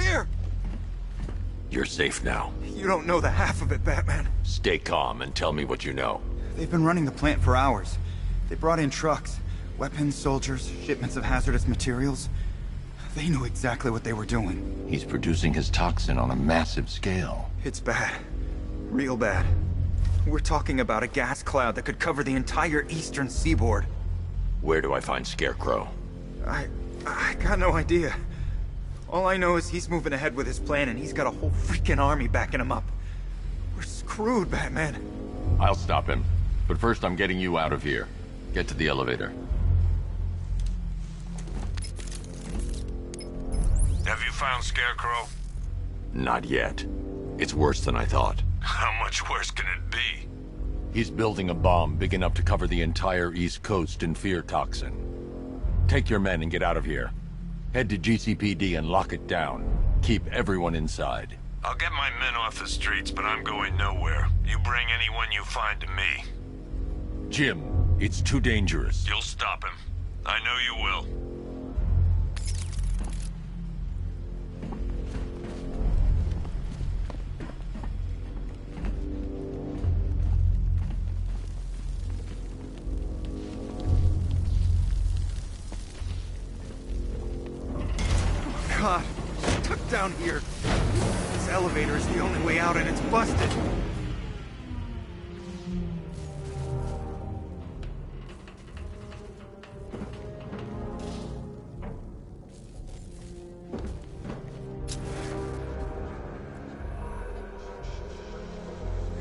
here! You're safe now. You don't know the half of it, Batman. Stay calm and tell me what you know. They've been running the plant for hours. They brought in trucks, weapons, soldiers, shipments of hazardous materials. They knew exactly what they were doing. He's producing his toxin on a massive scale. It's bad. Real bad. We're talking about a gas cloud that could cover the entire eastern seaboard. Where do I find Scarecrow? I got no idea. All I know is he's moving ahead with his plan and he's got a whole freaking army backing him up. We're screwed, Batman. I'll stop him. But first I'm getting you out of here. Get to the elevator. Have you found Scarecrow? Not yet. It's worse than I thought. How much worse can it be? He's building a bomb big enough to cover the entire East Coast in fear toxin. Take your men and get out of here. Head to GCPD and lock it down. Keep everyone inside. I'll get my men off the streets, but I'm going nowhere. You bring anyone you find to me. Jim, it's too dangerous. You'll stop him. I know you will. God, stuck down here. This elevator is the only way out and it's busted.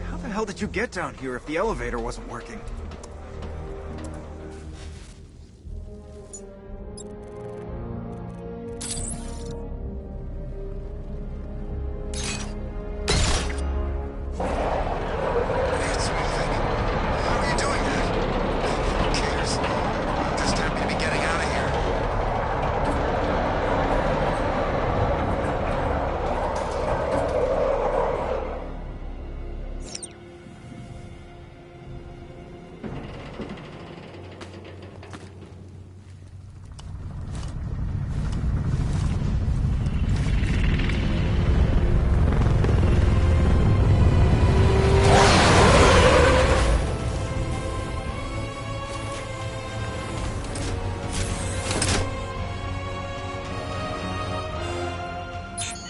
How the hell did you get down here if the elevator wasn't working?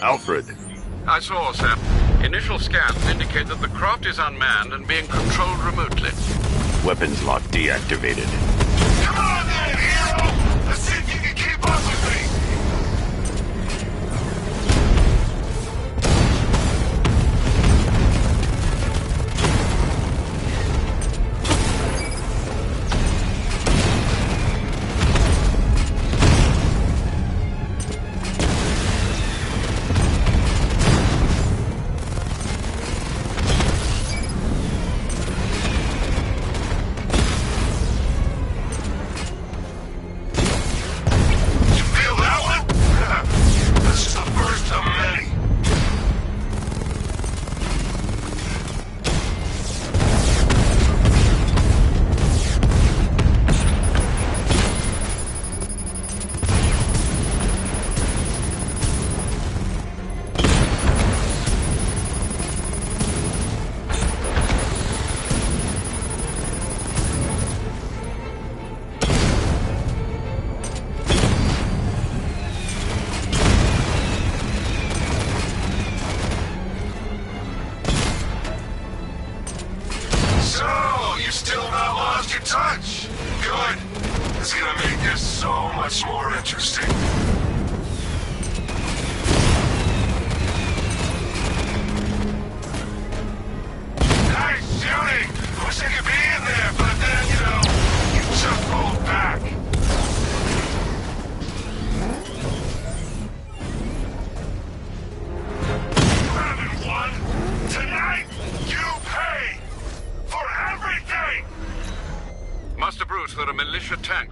Alfred. I saw, sir. Initial scans indicate that the craft is unmanned and being controlled remotely. Weapons lock deactivated. Come on then, hero! Let's see if you can keep up with me!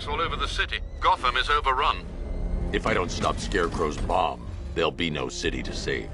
All over the city. Gotham is overrun. If I don't stop Scarecrow's bomb, there'll be no city to save.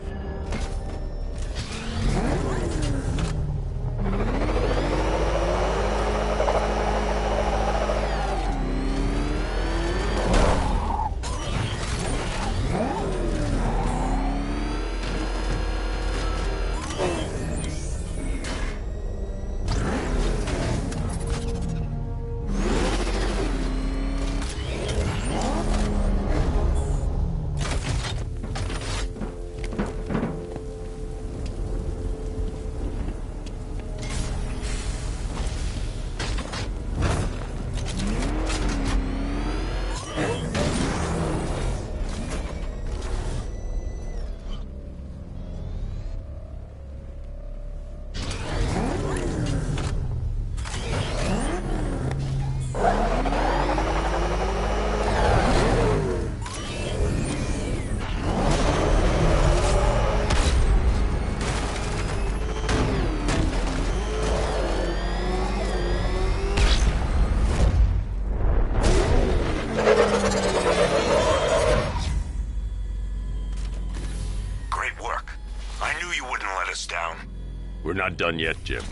We're not done yet, Jim.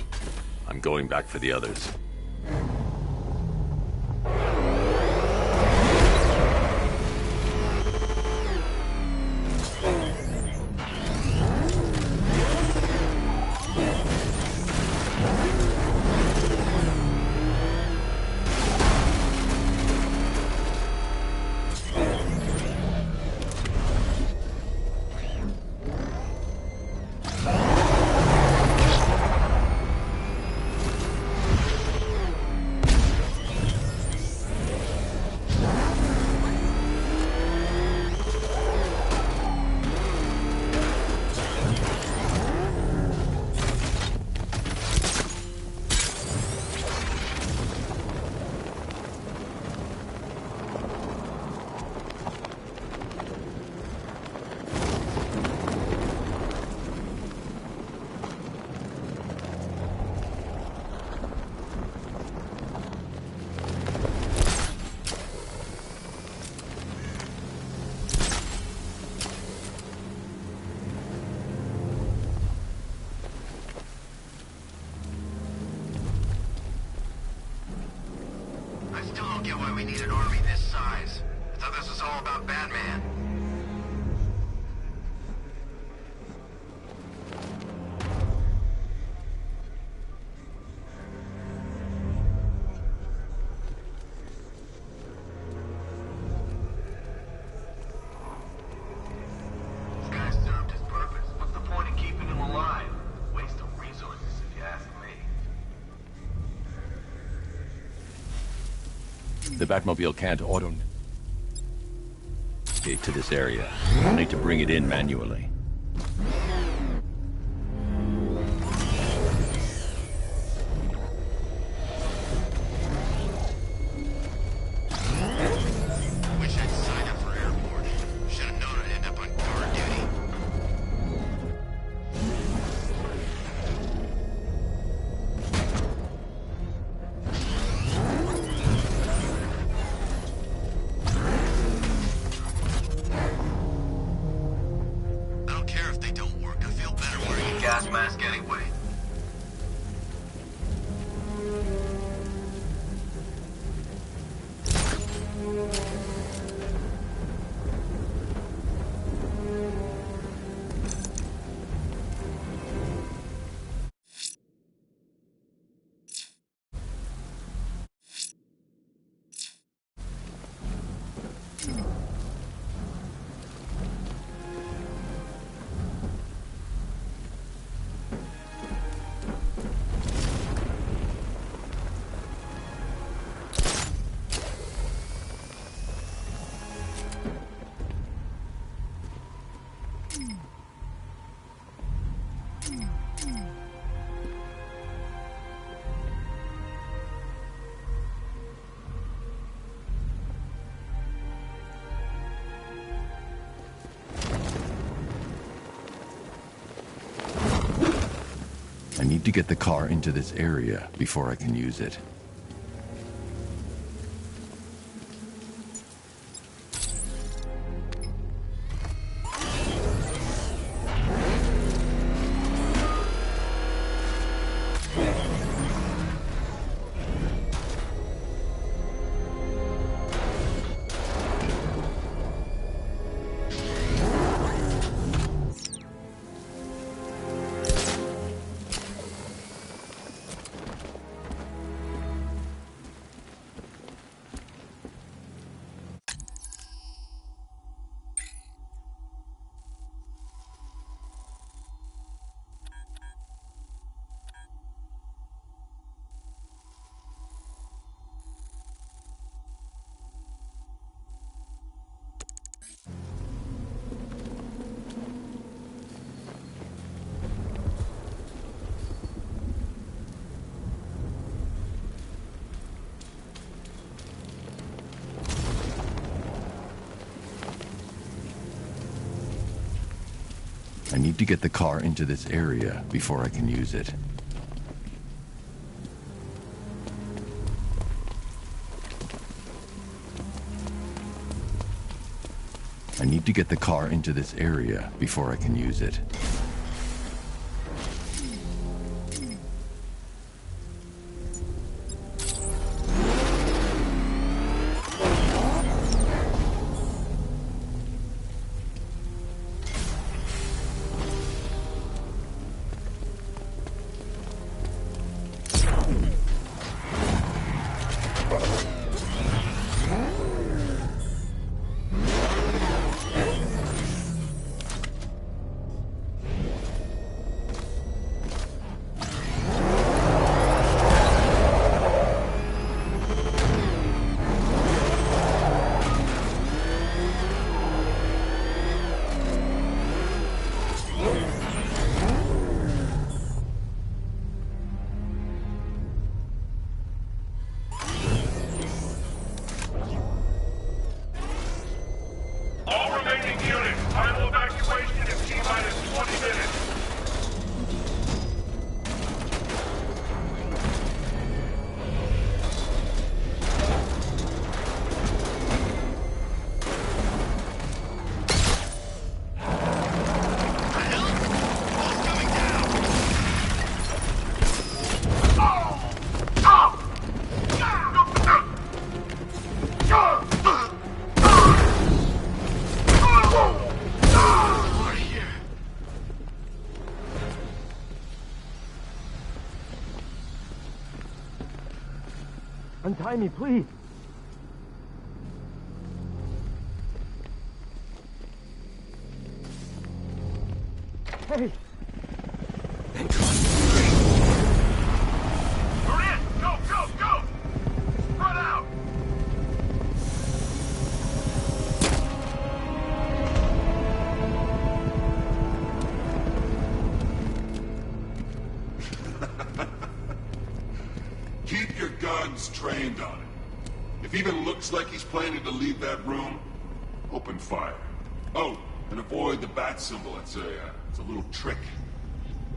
I'm going back for the others. Why we need an army this size. I thought this was all about Batman. This guy served his purpose. What's the point in keeping him alive? Waste of resources, if you ask me. The Batmobile can't auto-navigate to this area. We'll need to bring it in manually. Wish I'd signed up for airport. Should have known I'd end up on guard duty. I don't care if they don't work. I feel better wearing a gas mask anyway. I need to get the car into this area before I can use it. I need to get the car into this area before I can use it. I need to get the car into this area before I can use it. untie me, please. Hey! Thank God. We're in! Go, go, go! Run out! Keep your guns trained on him. If he even looks like he's planning to leave that room, open fire. Oh, and avoid the bat symbol. It's a little trick.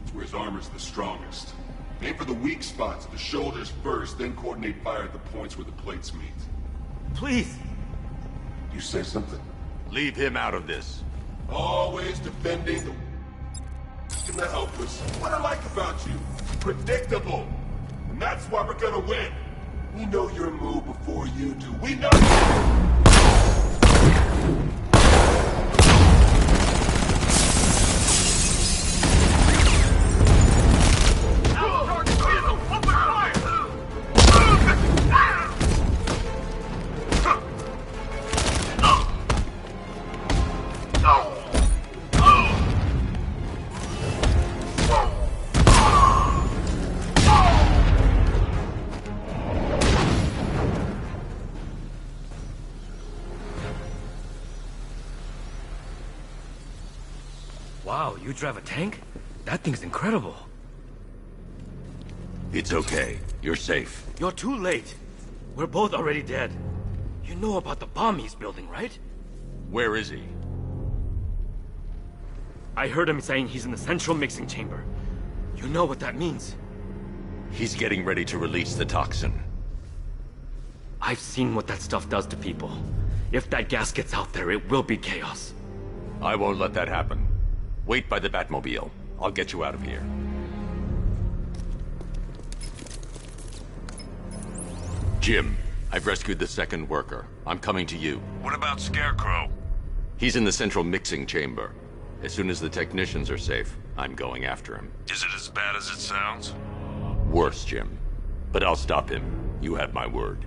It's where his armor's the strongest. Aim for the weak spots, the shoulders first, then coordinate fire at the points where the plates meet. Please! You say something? Leave him out of this. Always defending the helpless. What I like about you, predictable. And that's why we're gonna win. We know your move before you do. We know. Wow, you drive a tank? That thing's incredible. It's okay. You're safe. You're too late. We're both already dead. You know about the bomb he's building, right? Where is he? I heard him saying he's in the central mixing chamber. You know what that means. He's getting ready to release the toxin. I've seen what that stuff does to people. If that gas gets out there, it will be chaos. I won't let that happen. Wait by the Batmobile. I'll get you out of here. Jim, I've rescued the second worker. I'm coming to you. What about Scarecrow? He's in the central mixing chamber. As soon as the technicians are safe, I'm going after him. Is it as bad as it sounds? Worse, Jim. But I'll stop him. You have my word.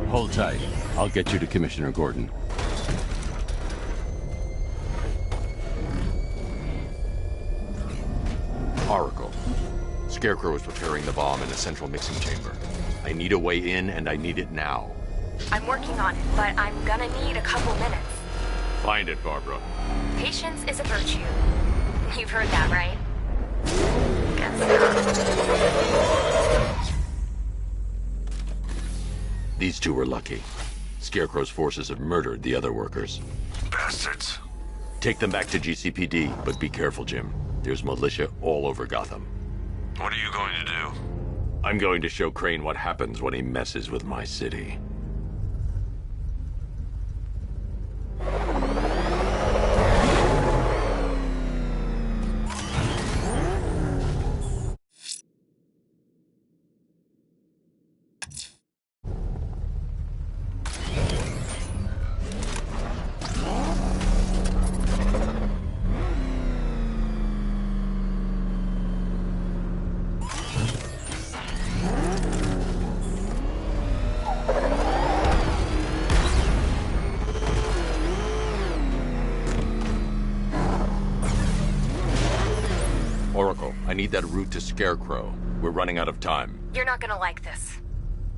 Hold tight. I'll get you to Commissioner Gordon. Oracle. Scarecrow is preparing the bomb in the central mixing chamber. I need a way in, and I need it now. I'm working on it, but I'm gonna need a couple minutes. Find it, Barbara. Patience is a virtue. You've heard that, right? Guess not. These two were lucky. Scarecrow's forces have murdered the other workers. Bastards. Take them back to GCPD, but be careful, Jim. There's militia all over Gotham. What are you going to do? I'm going to show Crane what happens when he messes with my city. Oracle, I need that route to Scarecrow. We're running out of time. You're not gonna like this.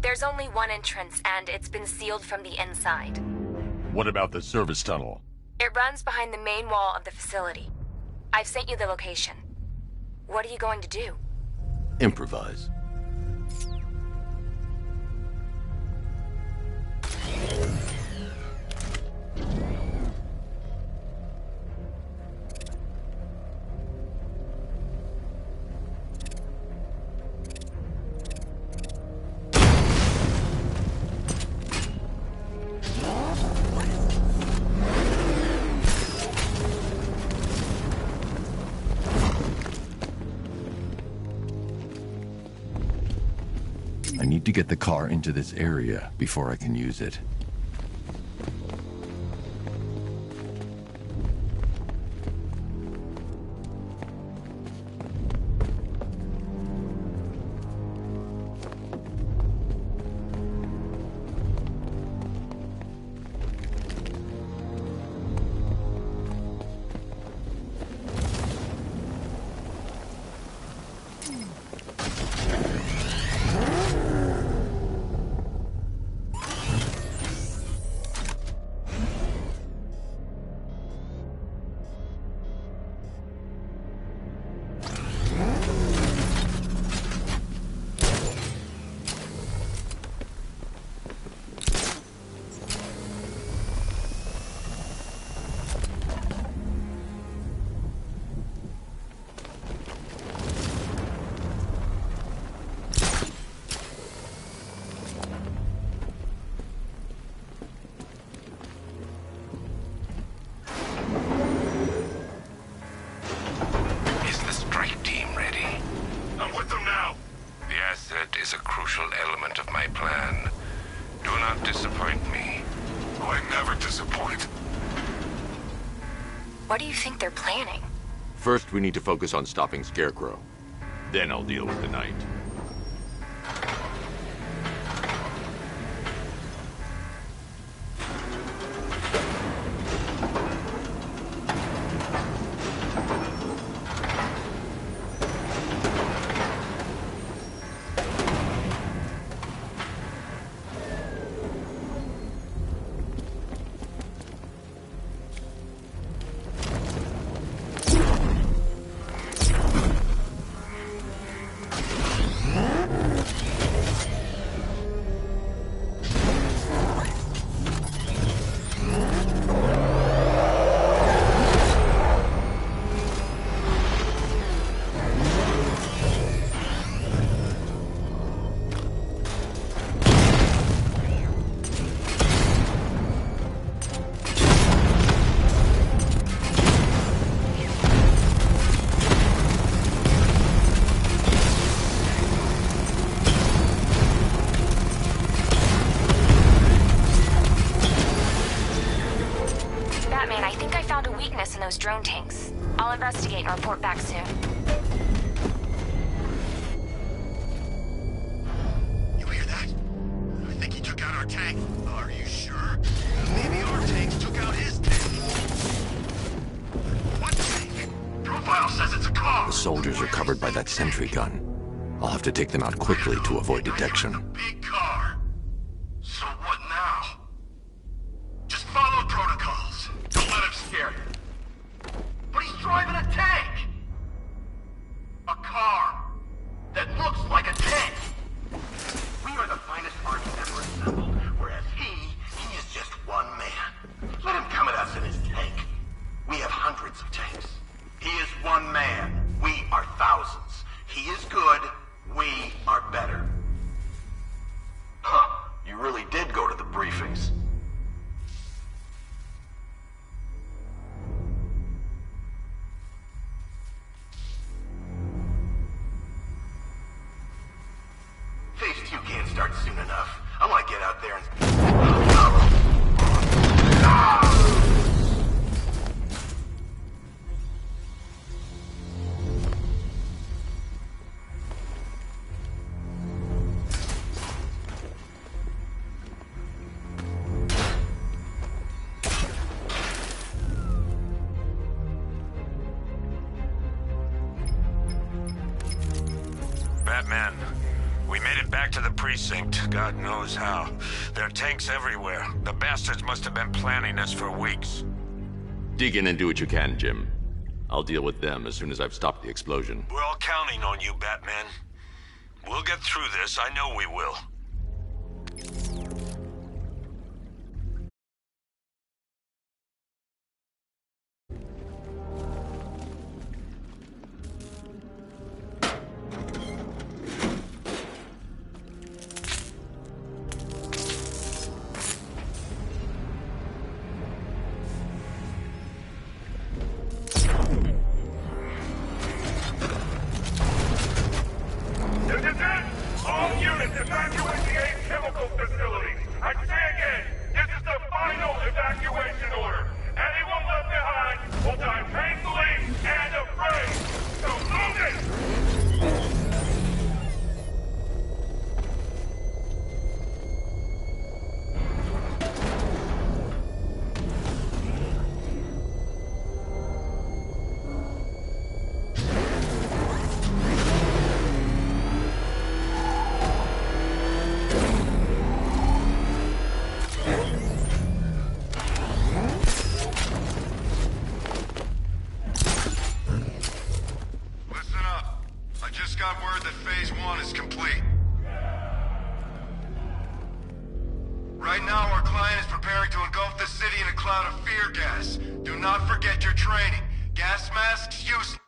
There's only one entrance, and it's been sealed from the inside. What about the service tunnel? It runs behind the main wall of the facility. I've sent you the location. What are you going to do? Improvise. I need to get the car into this area before I can use it. What do you think they're planning? First, we need to focus on stopping Scarecrow. Then I'll deal with the Knight. In those drone tanks. I'll investigate and report back soon. You hear that? I think he took out our tank. Are you sure? Maybe our tanks took out his tank. What tank? Profile says it's a car. The soldiers are covered by that sentry gun. I'll have to take them out quickly to avoid detection. A big car. So what now? Just follow protocols. Don't let him scare you. But he's driving a tank! A car that looks like a tank! We are the finest army ever assembled, whereas he is just one man. Let him come at us in his tank. We have hundreds of tanks. He is one man. We are thousands. He is good. We are better. Huh. You really did go to the briefings. Phase 2 can't start soon enough. I want to get out there and... Batman. We made it back to the precinct, God knows how. There are tanks everywhere. The bastards must have been planning this for weeks. Dig in and do what you can, Jim. I'll deal with them as soon as I've stopped the explosion. We're all counting on you, Batman. We'll get through this, I know we will. All units, evacuate! have word that Phase 1 is complete. Right now, our client is preparing to engulf the city in a cloud of fear gas. Do not forget your training. Gas masks useless.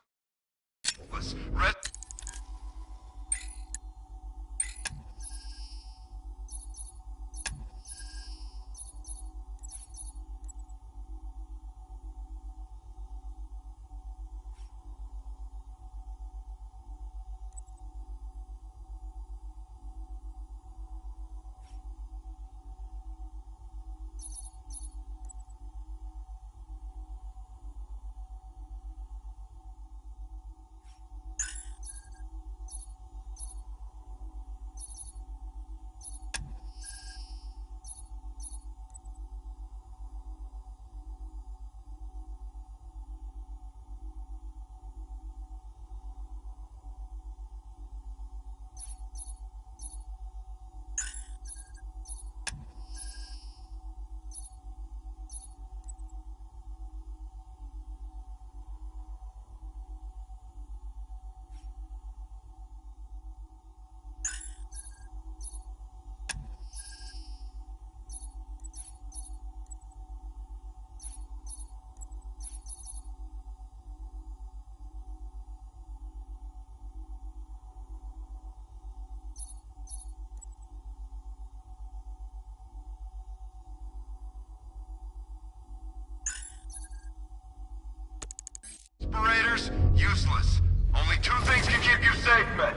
Respirators, useless. Only two things can keep you safe, men.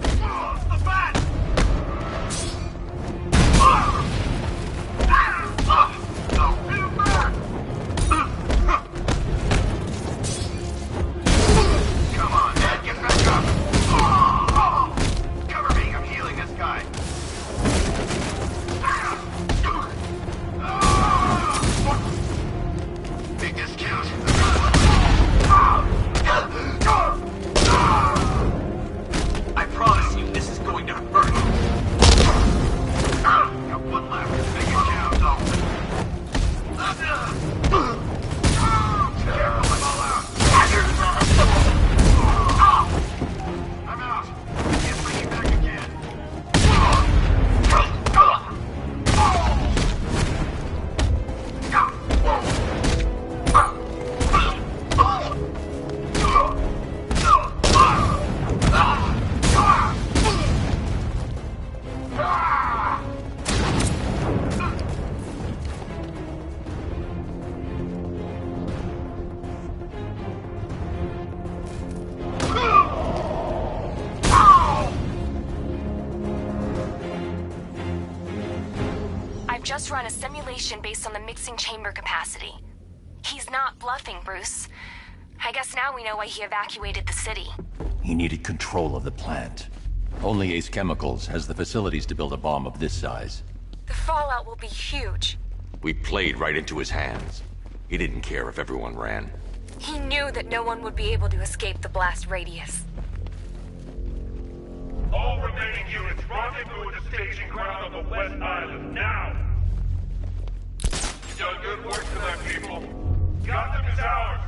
The bat! Hit him back! Come on, Ed, get back up! Cover me, I'm healing this guy. Big discount. I promise you, this is going to hurt. Got one left. Make it count. Careful, I'm all out. I'm out. Can't bring you back again. Just run a simulation based on the mixing chamber capacity. He's not bluffing, Bruce. I guess now we know why he evacuated the city. He needed control of the plant. Only Ace Chemicals has the facilities to build a bomb of this size. The fallout will be huge. We played right into his hands. He didn't care if everyone ran. He knew that no one would be able to escape the blast radius. All remaining units, rendezvous at the staging ground on the West Island, now! You've done good work for that, people. Gotham is ours!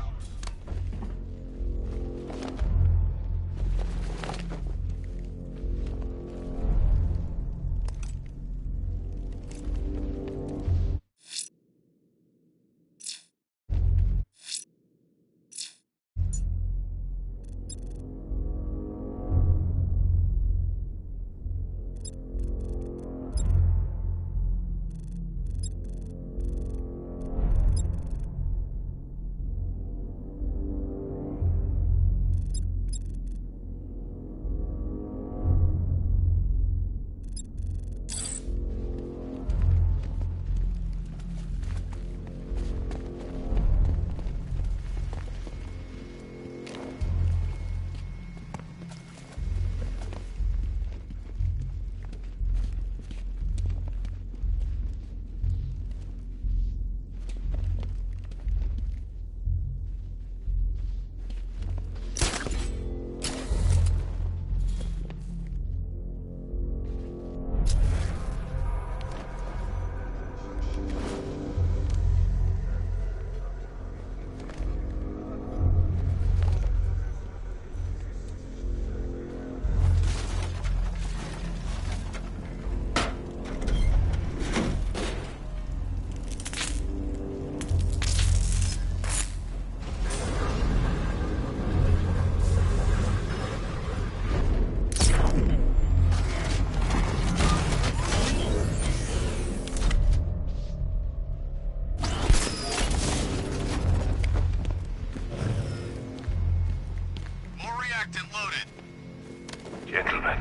Gentlemen,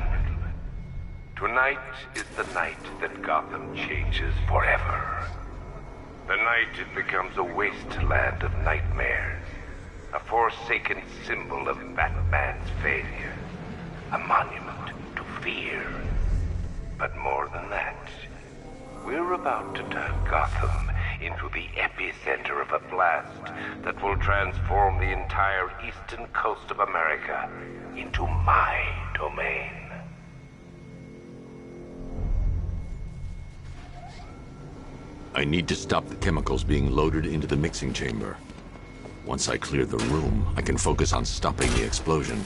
tonight is the night that Gotham changes forever. The night it becomes a wasteland of nightmares, a forsaken symbol of Batman's failure, a monument to fear. But more than that, we're about to turn Gotham into the epicenter of a blast that will transform the entire eastern coast of America into my domain. I need to stop the chemicals being loaded into the mixing chamber. Once I clear the room, I can focus on stopping the explosion.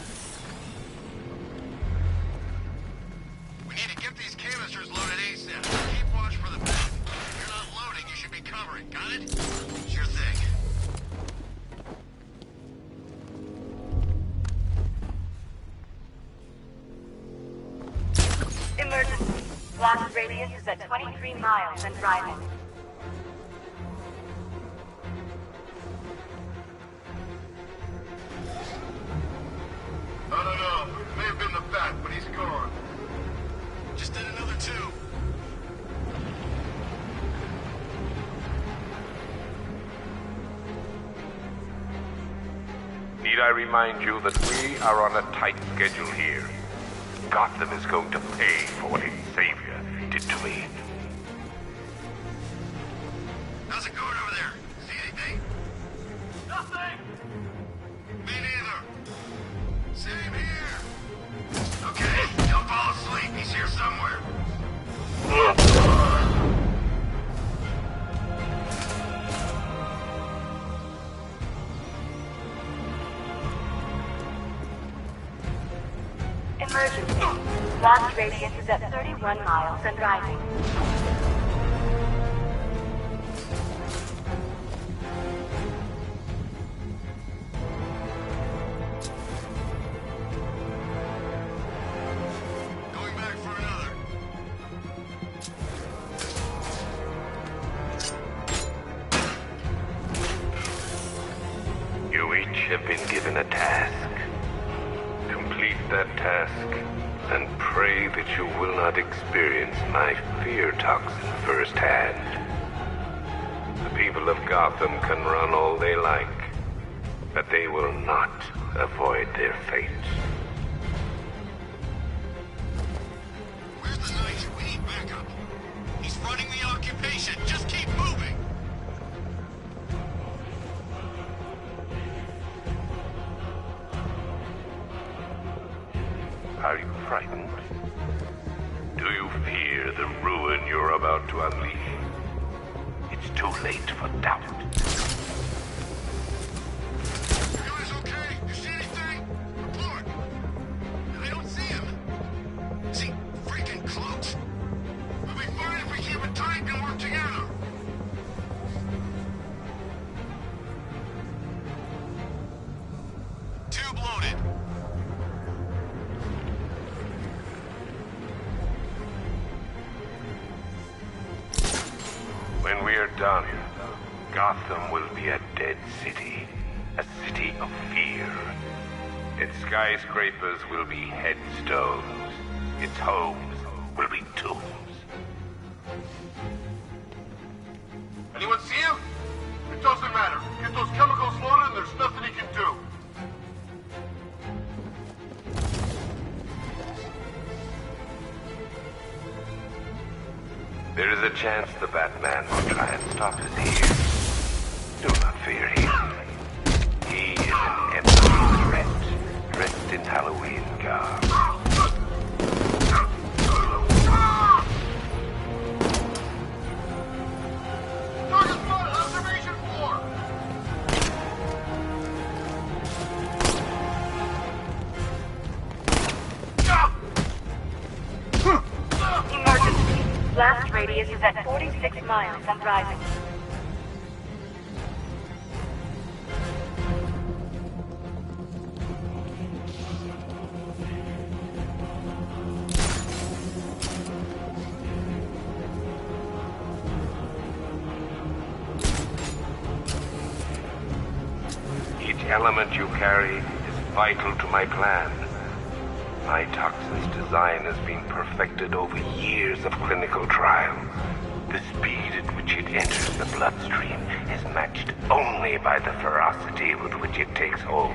We need to get these canisters loaded ASAP. Keep watch for the vent. If you're not loading, you should be covering. Got it? Sure thing. Emergency. Blast radius is at 23 miles and driving. I don't know. It may have been the bat, but he's gone. Just did another 2. Need I remind you that we are on a tight schedule here? Gotham is going to pay for what its savior did to me. How's it going over there? See anything? Nothing! Me neither. Same here. Okay, don't fall asleep. He's here somewhere. Emergency. Blast radius is at 31 miles and driving. Going back for another. You each have been given a task. Complete that task, and pray that you will not experience my fear toxin firsthand. The people of Gotham can run all they like, but they will not avoid their fate. Where's the knight? We need backup. He's running the occupation. Just keep moving. Are you frightened? Do you fear the ruin you're about to unleash? It's too late for doubt. You guys okay? You see anything? Report. I don't see him. Is he freaking close? We'll be fine if we keep it tight and work together. Tube loaded. When we are done, Gotham will be a dead city. A city of fear. Its skyscrapers will be headstones. Its homes will be tombs. Anyone see him? It doesn't matter. Get those chemicals loaded and there's nothing he can do. There is a chance the Batman will try and stop us here. Do not fear him. He is an empty threat, dressed in Halloween garb. Target spotted! Observation 4! Emergency. Blast radius is at 46 miles and driving. Each element you carry is vital to my plan. My toxin's design has been perfected over years of clinical trial. The speed at which it enters the bloodstream is matched only by the ferocity with which it takes hold.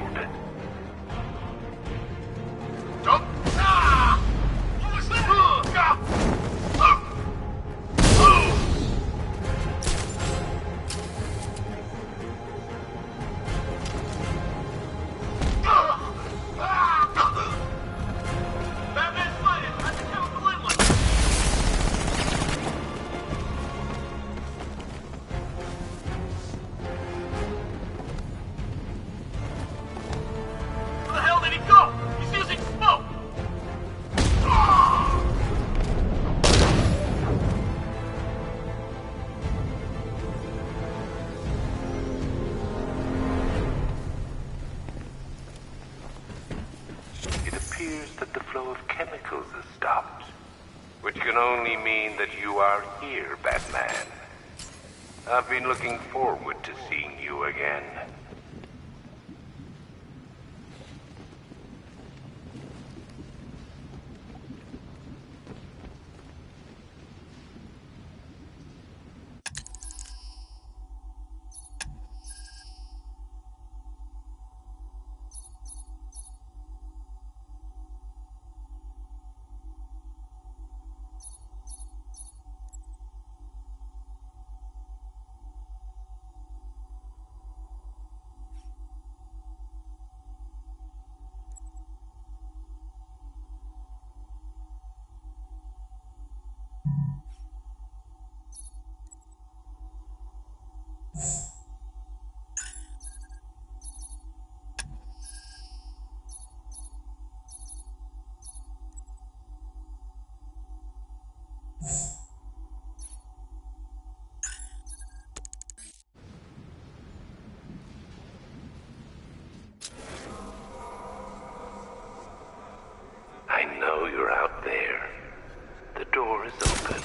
That the flow of chemicals has stopped, which can only mean that you are here, Batman. I've been looking forward to seeing you again. I know you're out there. The door is open.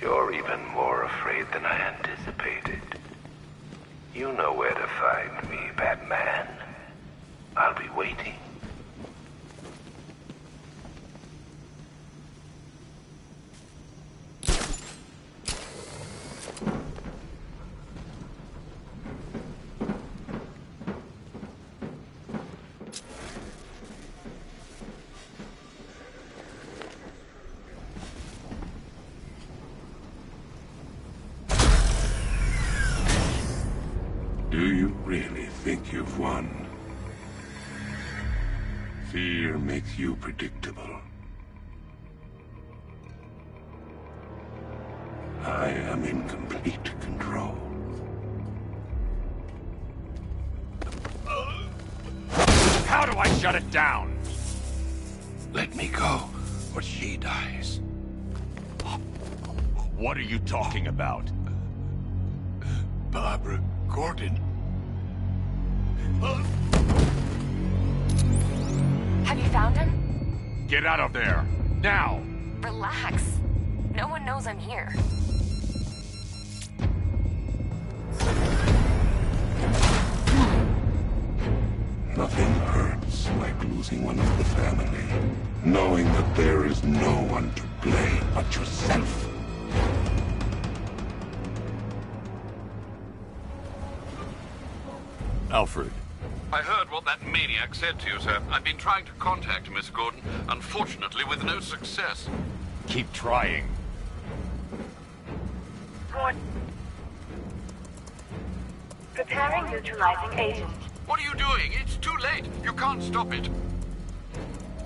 You're even more afraid than I anticipated. You know where to find me, Batman. I'll be waiting. Do you really think you've won? Fear makes you predictable. I am in complete control. How do I shut it down? Let me go, or she dies. What are you talking about? Barbara Gordon. Have you found him? Get out of there, now! Relax. No one knows I'm here. Nothing hurts like losing one of the family. Knowing that there is no one to blame but yourself. Alfred. I heard what that maniac said to you, sir. I've been trying to contact Miss Gordon, unfortunately with no success. Keep trying. Gordon. Preparing neutralizing agent. What are you doing? It's too late. You can't stop it.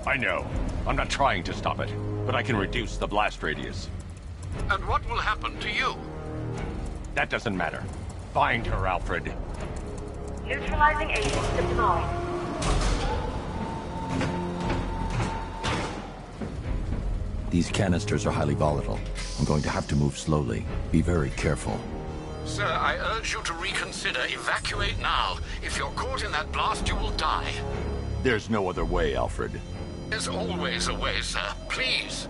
I know. I'm not trying to stop it, but I can reduce the blast radius. And what will happen to you? That doesn't matter. Find her, Alfred. Neutralizing agent deployed. These canisters are highly volatile. I'm going to have to move slowly. Be very careful. Sir, I urge you to reconsider. Evacuate now. If you're caught in that blast, you will die. There's no other way, Alfred. There's always a way, sir. Please.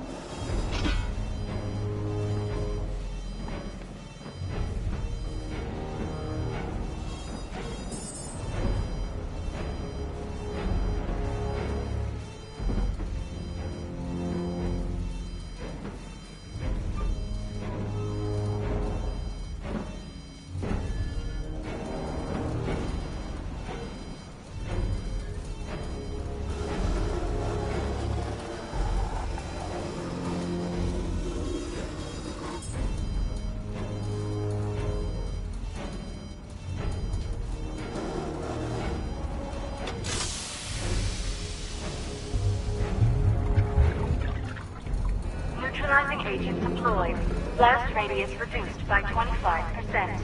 Neutralizing agent deployed. Blast radius reduced by 25%.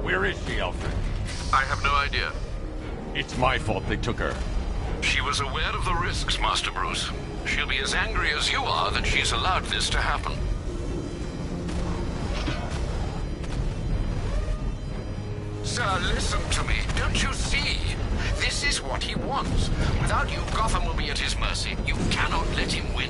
Where is she, Alfred? I have no idea. It's my fault they took her. She was aware of the risks, Master Bruce. She'll be as angry as you are that she's allowed this to happen. Sir, listen to me. Don't you see? This is what he wants. Without you, Gotham will be at his mercy. You cannot let him win.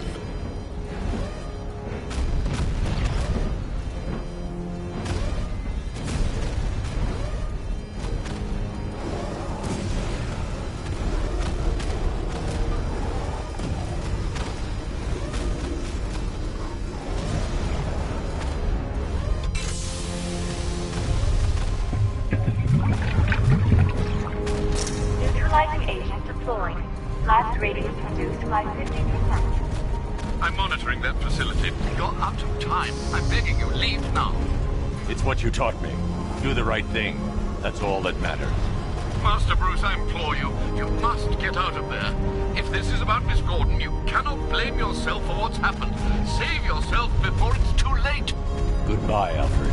Neutralizing agent deployed. Blast radius reduced by 50%. I'm monitoring that facility. You're out of time. I'm begging you, leave now. It's what you taught me. Do the right thing. That's all that matters. Master Bruce, I implore you, you must get out of there. If this is about Miss Gordon, you cannot blame yourself for what's happened. Save yourself before it's too late. Goodbye, Alfred.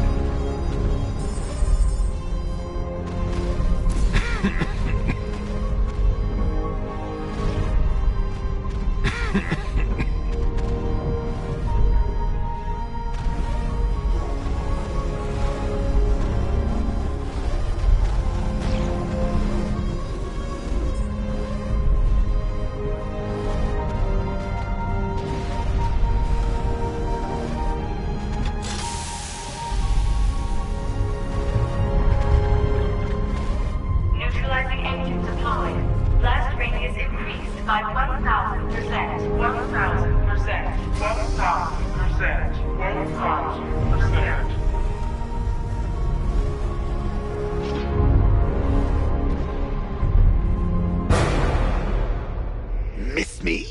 Neutralizing agent deployed. Blast radius increased by 1,000%. 1,000%. 1,000%. 1,000%. Miss me?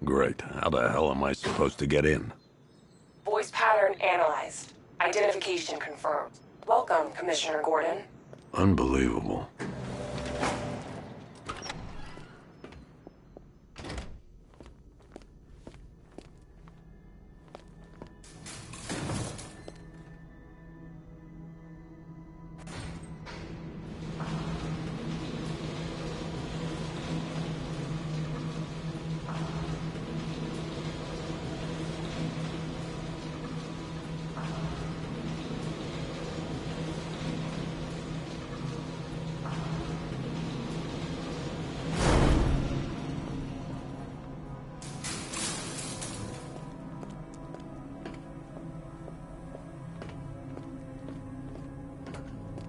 Great. How the hell am I supposed to get in? Voice pattern analyzed. Identification confirmed. Welcome, Commissioner Gordon. Unbelievable.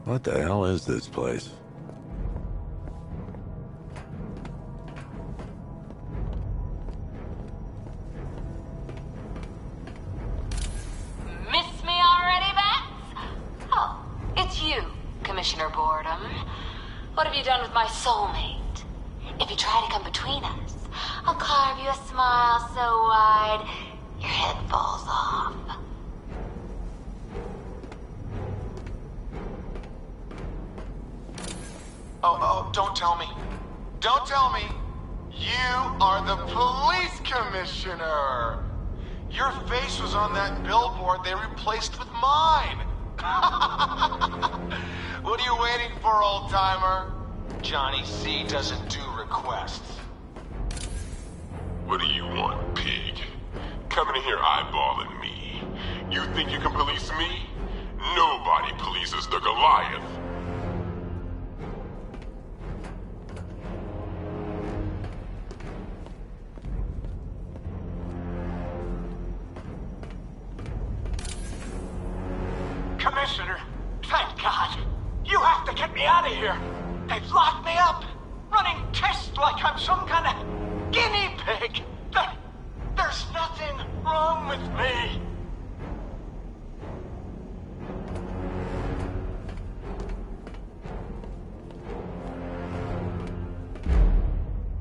What the hell is this place? Commissioner Boredom. What have you done with my soulmate? If you try to come between us, I'll carve you a smile so wide, your head falls off. Oh, don't tell me. Don't tell me. You are the police commissioner. Your face was on that billboard they replaced with mine. What are you waiting for, old-timer? Johnny C doesn't do requests. What do you want, pig? Coming in here eyeballing me. You think you can police me? Nobody polices the Goliath. Commissioner, thank God. You have to get me out of here. They've locked me up, running tests like I'm some kind of guinea pig. There's nothing wrong with me.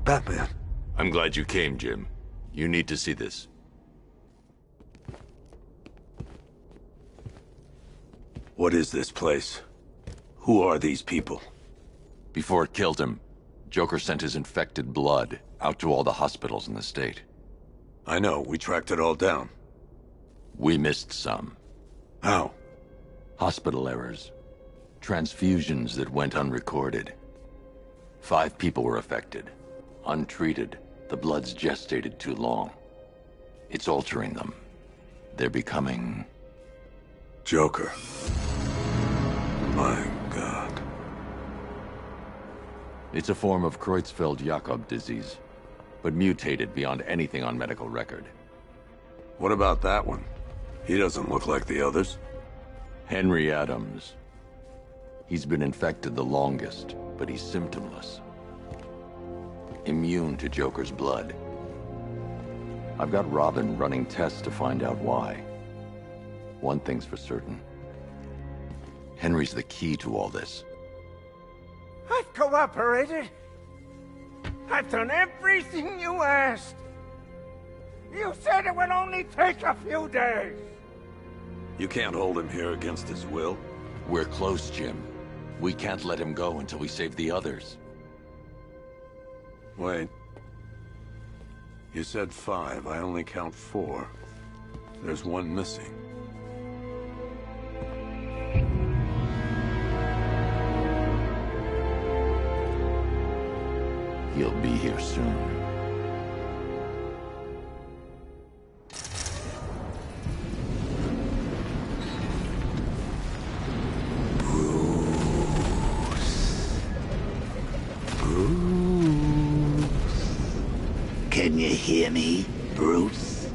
Batman. I'm glad you came, Jim. You need to see this. What is this place? Who are these people? Before it killed him, Joker sent his infected blood out to all the hospitals in the state. I know, we tracked it all down. We missed some. How? Hospital errors. Transfusions that went unrecorded. 5 people were affected. Untreated, the blood's gestated too long. It's altering them. They're becoming... Joker. My God. It's a form of Creutzfeldt-Jakob disease, but mutated beyond anything on medical record. What about that one? He doesn't look like the others. Henry Adams. He's been infected the longest, but he's symptomless. Immune to Joker's blood. I've got Robin running tests to find out why. One thing's for certain. Henry's the key to all this. I've cooperated. I've done everything you asked. You said it would only take a few days. You can't hold him here against his will. We're close, Jim. We can't let him go until we save the others. Wait. You said 5. I only count 4. There's one missing. He'll be here soon. Can you hear me, Bruce?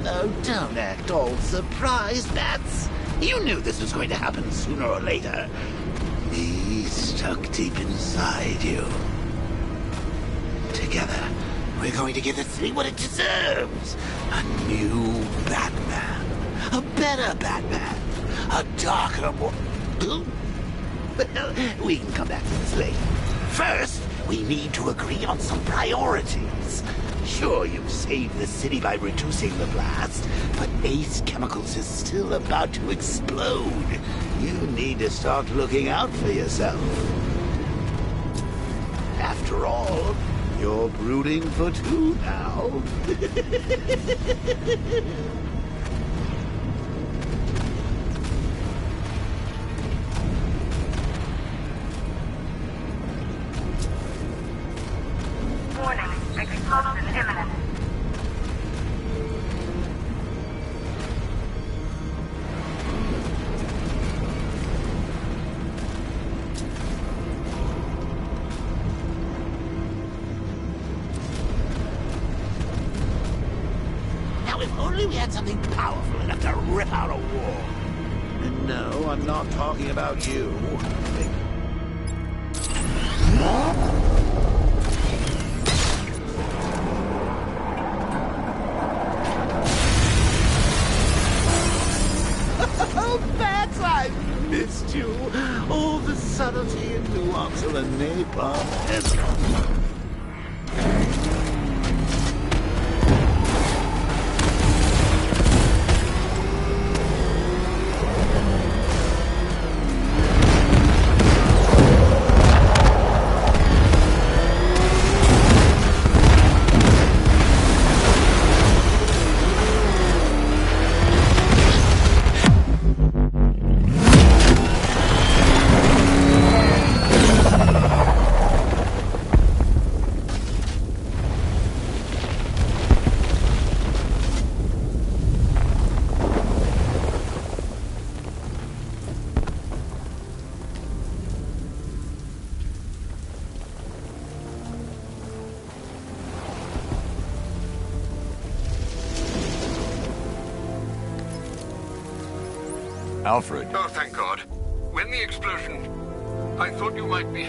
Oh, don't act all surprised, Bats. You knew this was going to happen sooner or later. He's stuck deep inside you. Together, we're going to give the city what it deserves. A new Batman. A better Batman. A darker, more... Well, we can come back to this later. First, we need to agree on some priorities. Sure, you've saved the city by reducing the blast, but Ace Chemicals is still about to explode. You need to start looking out for yourself. After all, you're brooding for 2 now. Warning, explosion imminent. Now, if only we had something powerful enough to rip out a wall. And no, I'm not talking about you. Oh, Bats, I missed you. All the subtlety and nuance of a napalm. Alfred. Oh, thank God. When the explosion... I thought you might be...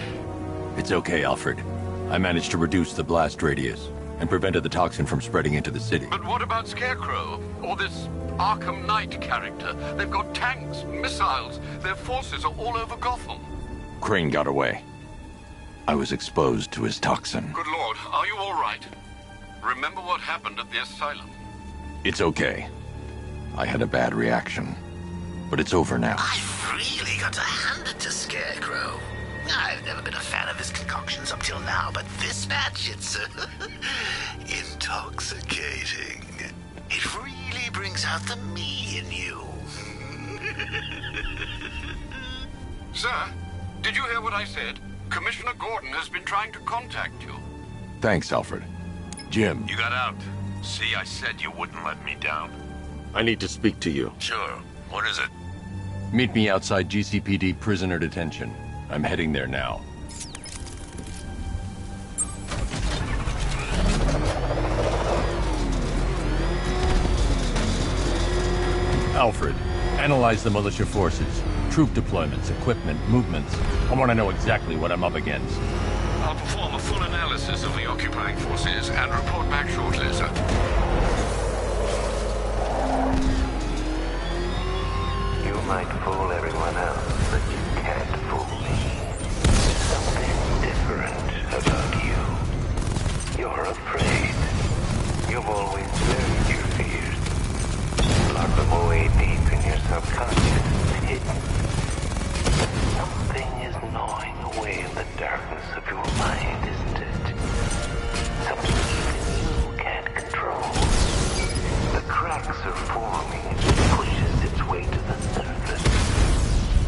It's okay, Alfred. I managed to reduce the blast radius and prevented the toxin from spreading into the city. But what about Scarecrow? Or this Arkham Knight character? They've got tanks, missiles. Their forces are all over Gotham. Crane got away. I was exposed to his toxin. Good Lord, are you all right? Remember what happened at the asylum? It's okay. I had a bad reaction. But it's over now. I've really got to hand it to Scarecrow. I've never been a fan of his concoctions up till now, but this match, it's intoxicating. It really brings out the me in you. Sir, did you hear what I said? Commissioner Gordon has been trying to contact you. Thanks, Alfred. Jim. You got out. See, I said you wouldn't let me down. I need to speak to you. Sure. What is it? Meet me outside GCPD prisoner detention. I'm heading there now. Alfred, analyze the militia forces, troop deployments, equipment, movements. I want to know exactly what I'm up against. I'll perform a full analysis of the occupying forces and report back shortly, sir. You might fool everyone else, but you can't fool me. Something different about you. You're afraid. You've always lived your fears. Lock them away deep in your subconscious, hidden. Something is gnawing away in the darkness of your mind, isn't it? Something even you can't control. The cracks are forming as it pushes its way to the surface.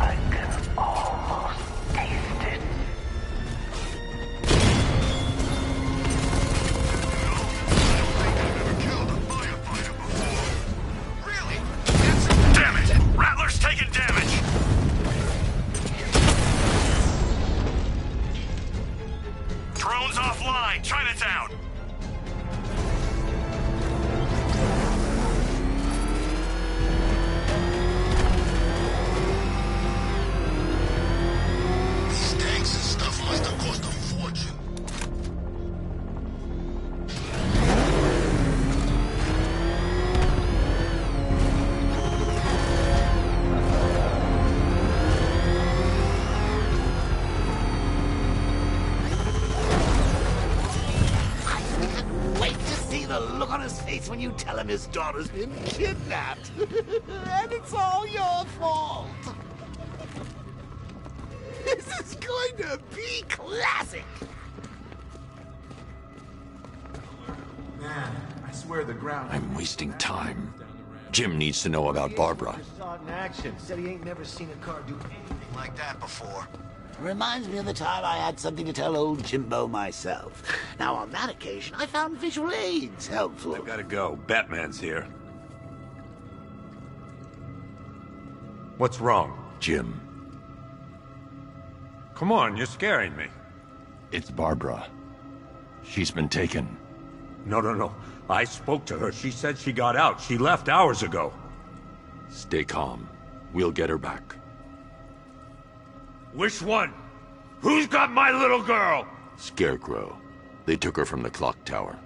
I can almost taste it. Damn it! Rattler's taking damage! Drones offline! Chinatown! These tanks and stuff must have cost a fortune. Wait to see the look on his face when you tell him his daughter's been kidnapped. And it's all your fault. This is going to be classic. Man, I swear the ground... I'm wasting time. Jim needs to know about Barbara. Saw it in action. Said he ain't never seen a car do anything Like that before. Reminds me of the time I had something to tell old Jimbo myself. Now, on that occasion, I found visual aids helpful. I've got to go. Batman's here. What's wrong? Jim. Come on, you're scaring me. It's Barbara. She's been taken. No. I spoke to her. She said she got out. She left hours ago. Stay calm. We'll get her back. Which one? Who's got my little girl? Scarecrow. They took her from the clock tower.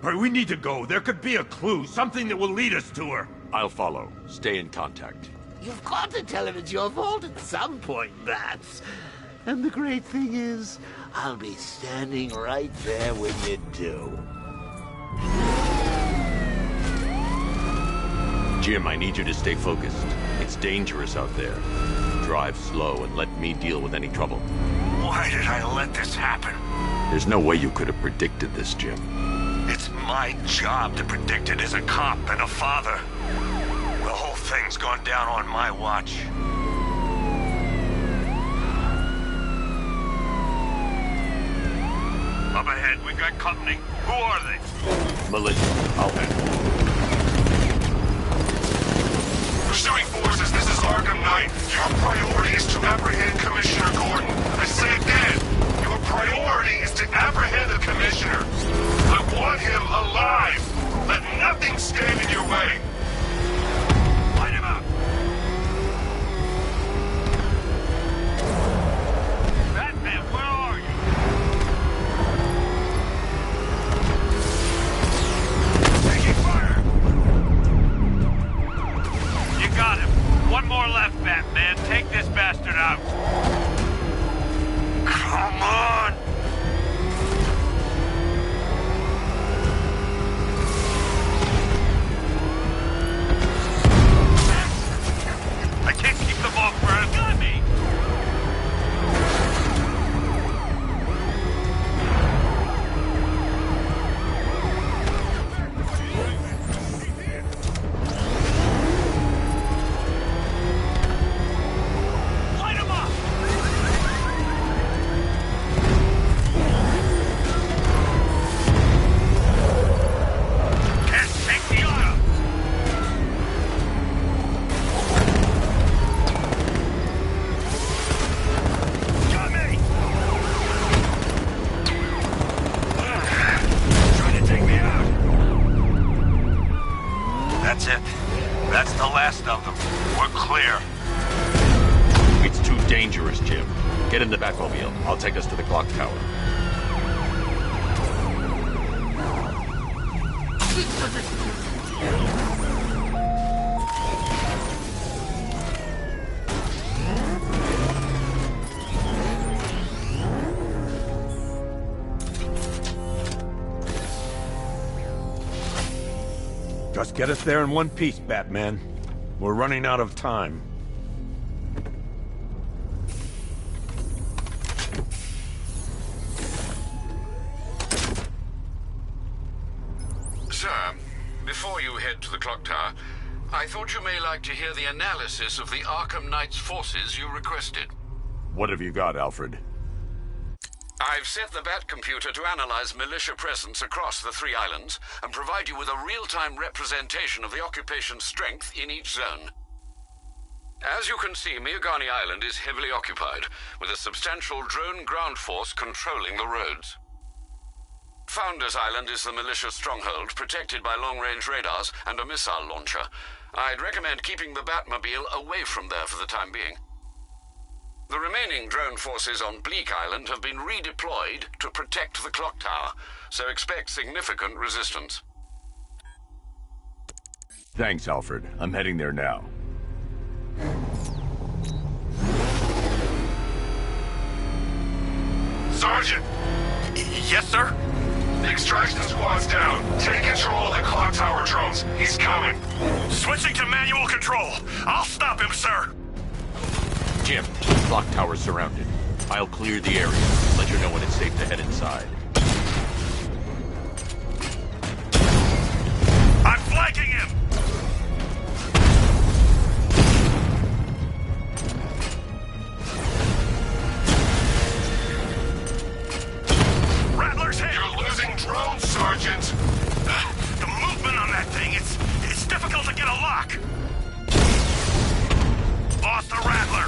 All right, we need to go. There could be a clue, something that will lead us to her. I'll follow. Stay in contact. You've got to tell him it's your fault at some point, Bats. And the great thing is, I'll be standing right there when you do. Jim, I need you to stay focused. It's dangerous out there. Drive slow and let me deal with any trouble. Why did I let this happen? There's no way you could have predicted this, Jim. It's my job to predict it as a cop and a father. The whole thing's gone down on my watch. Up ahead, we've got company. Who are they? Militia. I'll handle it. Pursuing forces, this is Arkham Knight. Your priority is to apprehend Commissioner Gordon. I say again, your priority is to apprehend the Commissioner. I want him alive. Let nothing stand in your way. Light him up! Batman, where are you? Taking fire! You got him. One more left, Batman. Take this bastard out. Come on! I can't keep them off where I've got me! Light him up! Can't take the auto! Got me! Trying to take me out! That's it. That's the last of them. We're clear. It's too dangerous, Jim. Get in the Batmobile. I'll take us to the clock tower. Just get us there in one piece, Batman. We're running out of time. Sir, before you head to the clock tower, I thought you may like to hear the analysis of the Arkham Knight's forces you requested. What have you got, Alfred? I've set the Bat computer to analyze militia presence across the 3 islands and provide you with a real-time representation of the occupation's strength in each zone. As you can see, Miagani Island is heavily occupied, with a substantial drone ground force controlling the roads. Founders Island is the militia stronghold, protected by long-range radars and a missile launcher. I'd recommend keeping the Batmobile away from there for the time being. The remaining drone forces on Bleak Island have been redeployed to protect the clock tower, so expect significant resistance. Thanks, Alfred. I'm heading there now. Sergeant! Yes, sir? The extraction squad's down. Take control of the clock tower drones. He's coming. Switching to manual control. I'll stop him, sir. Jim, clock tower's surrounded. I'll clear the area. Let you know when it's safe to head inside. I'm flanking him! Rattler's hit! You're losing drones, Sergeant! The movement on that thing, it's difficult to get a lock! Lost the Rattler!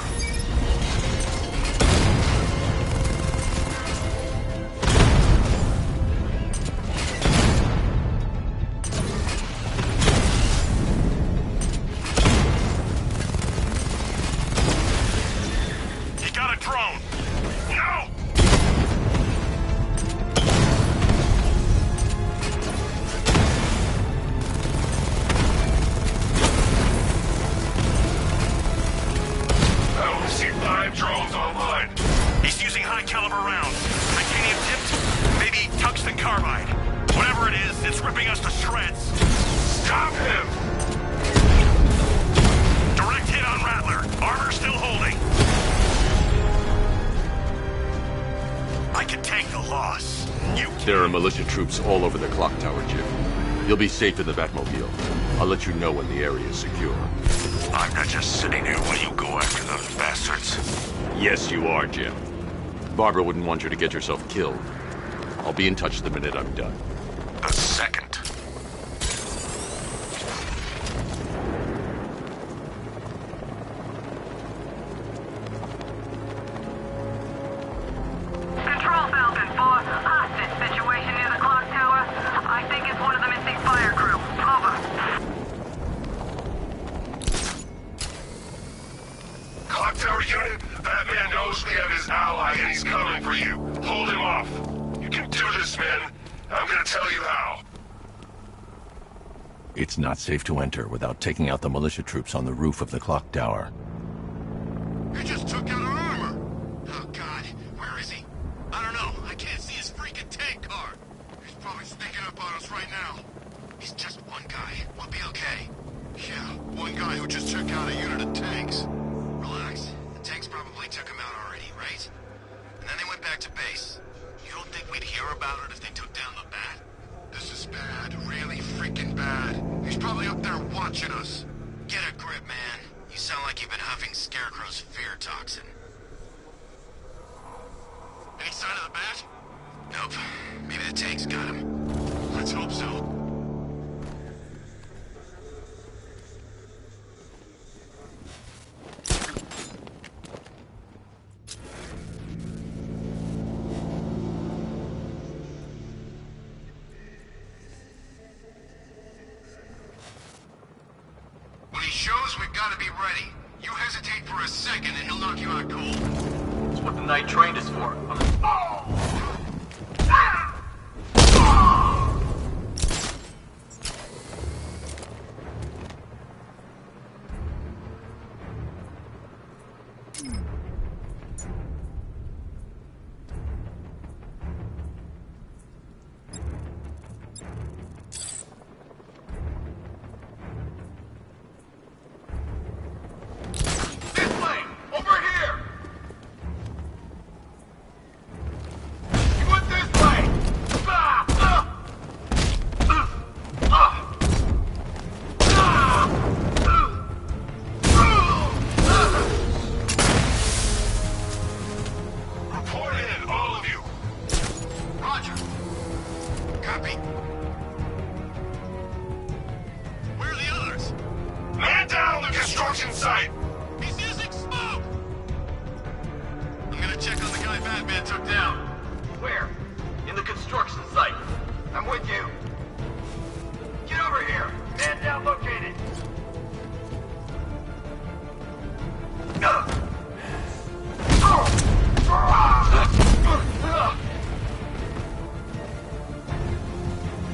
He got a drone! No! There are militia troops all over the clock tower, Jim. You'll be safe in the Batmobile. I'll let you know when the area is secure. I'm not just sitting here while you go after those bastards. Yes, you are, Jim. Barbara wouldn't want you to get yourself killed. I'll be in touch the minute I'm done. A second. Control Falcon 4, hostage situation near the clock tower. I think it's one of the missing fire crew. Over. Clock tower unit, Batman knows we have his ally and he's coming for you. Hold him off. You can do this, man. I'm gonna tell you how. It's not safe to enter without taking out the militia troops on the roof of the clock tower. He just took out our armor. Oh, God. Where is he? I don't know. I can't see his freaking tank car. He's probably sneaking up on us right now. He's just one guy. We'll be okay. Yeah, one guy who just took out a unit of tanks. Relax. The tanks probably took him out already, right? And then they went back to base. You don't think we'd hear about it if they took down the Bat? This is bad. Really freaking bad. He's probably up there watching us. Get a grip, man. You sound like you've been huffing Scarecrow's fear toxin. Any sign of the Bat? Nope. Maybe the tanks got him. Let's hope so. When he shows, we've got to be ready. You hesitate for a second and he'll knock you out cold. It's what the night trained us for.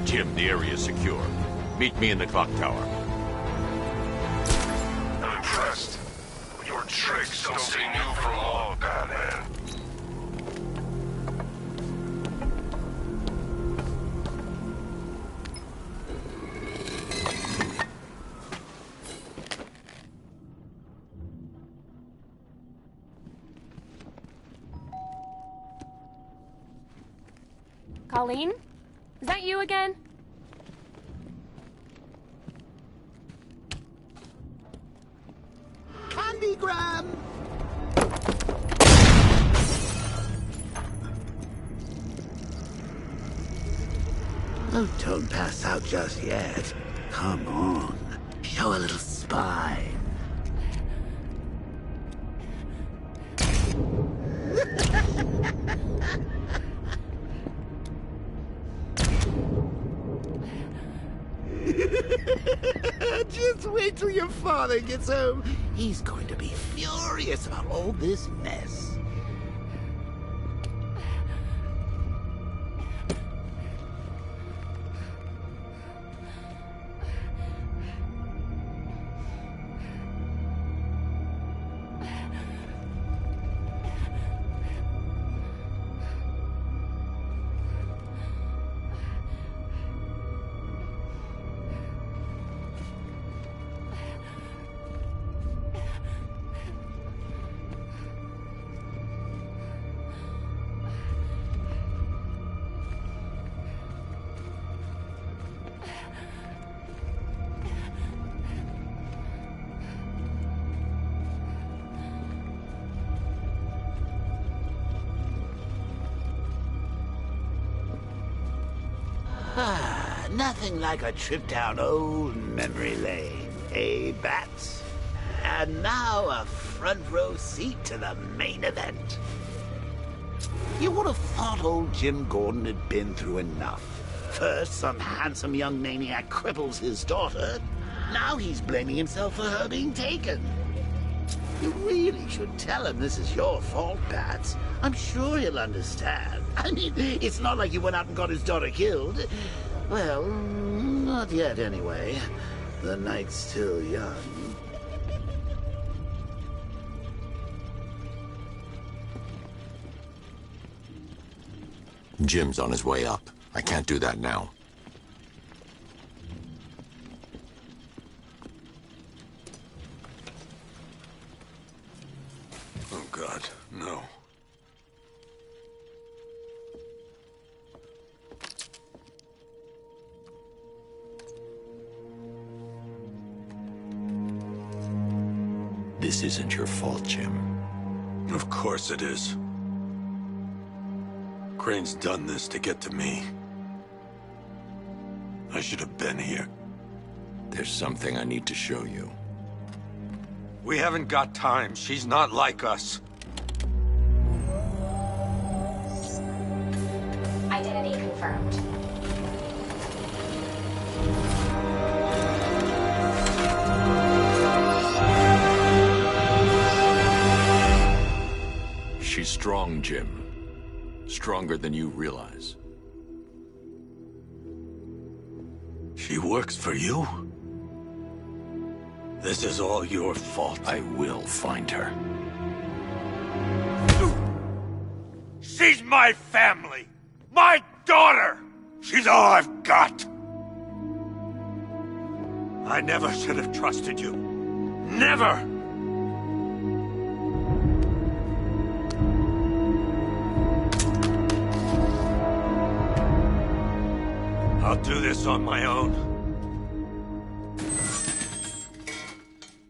Jim, the area is secure. Meet me in the clock tower. I'm impressed. Your tricks don't stay new for long, Batman. Colleen? Is that you again? Candygram! Oh, don't pass out just yet. Come on. Show a little spine. Just wait till your father gets home. He's going to be furious about all this mess. Nothing like a trip down old memory lane, eh, Bats? And now a front row seat to the main event. You would have thought old Jim Gordon had been through enough. First, some handsome young maniac cripples his daughter. Now he's blaming himself for her being taken. You really should tell him this is your fault, Bats. I'm sure he'll understand. I mean, it's not like you went out and got his daughter killed. Well, not yet anyway. The night's still young. Jim's on his way up. I can't do that now. Oh, God, no. This isn't your fault, Jim. Of course it is. Crane's done this to get to me. I should have been here. There's something I need to show you. We haven't got time. She's not like us. Identity confirmed. She's strong, Jim. Stronger than you realize. She works for you? This is all your fault. I will find her. She's my family! My daughter! She's all I've got! I never should have trusted you. Never! I'll do this on my own.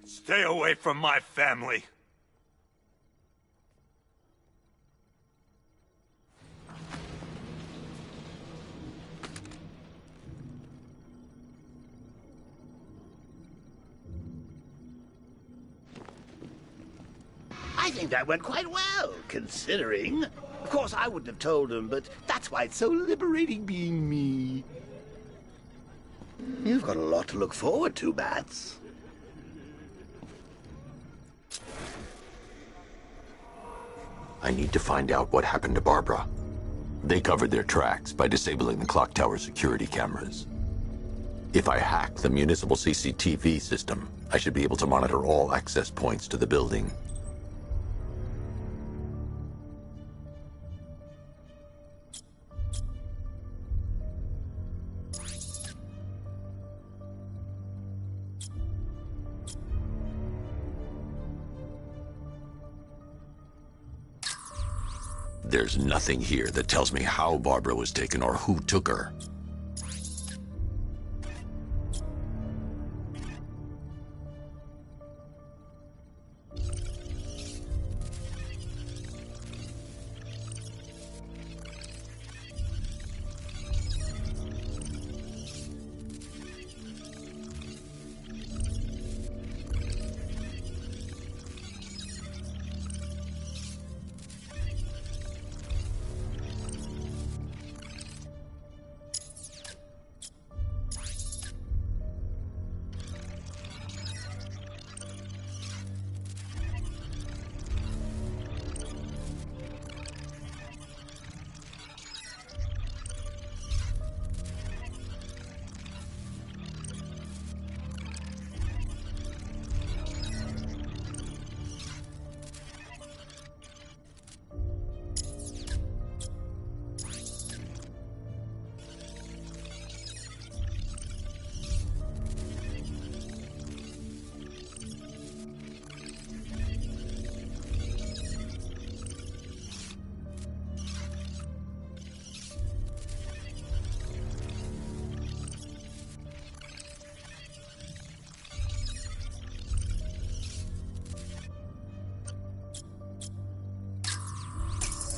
Stay away from my family. I think that went quite well, considering. Of course, I wouldn't have told him, but that's why it's so liberating being me. You've got a lot to look forward to, Bats. I need to find out what happened to Barbara. They covered their tracks by disabling the clock tower security cameras. If I hack the municipal CCTV system, I should be able to monitor all access points to the building. There's nothing here that tells me how Barbara was taken or who took her.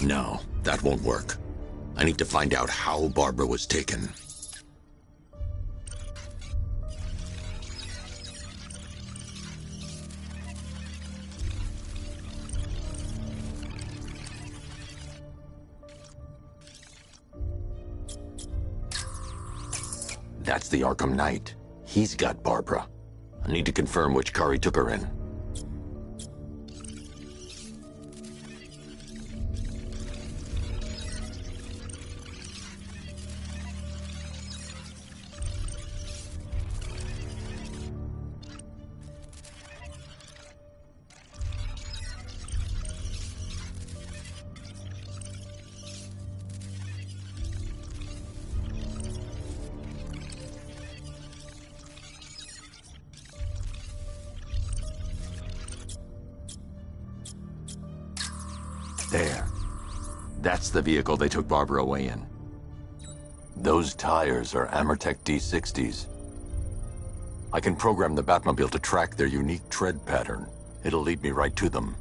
No, that won't work. I need to find out how Barbara was taken. That's the Arkham Knight. He's got Barbara. I need to confirm which car he took her in. There. That's the vehicle they took Barbara away in. Those tires are Amertech D60s. I can program the Batmobile to track their unique tread pattern. It'll lead me right to them.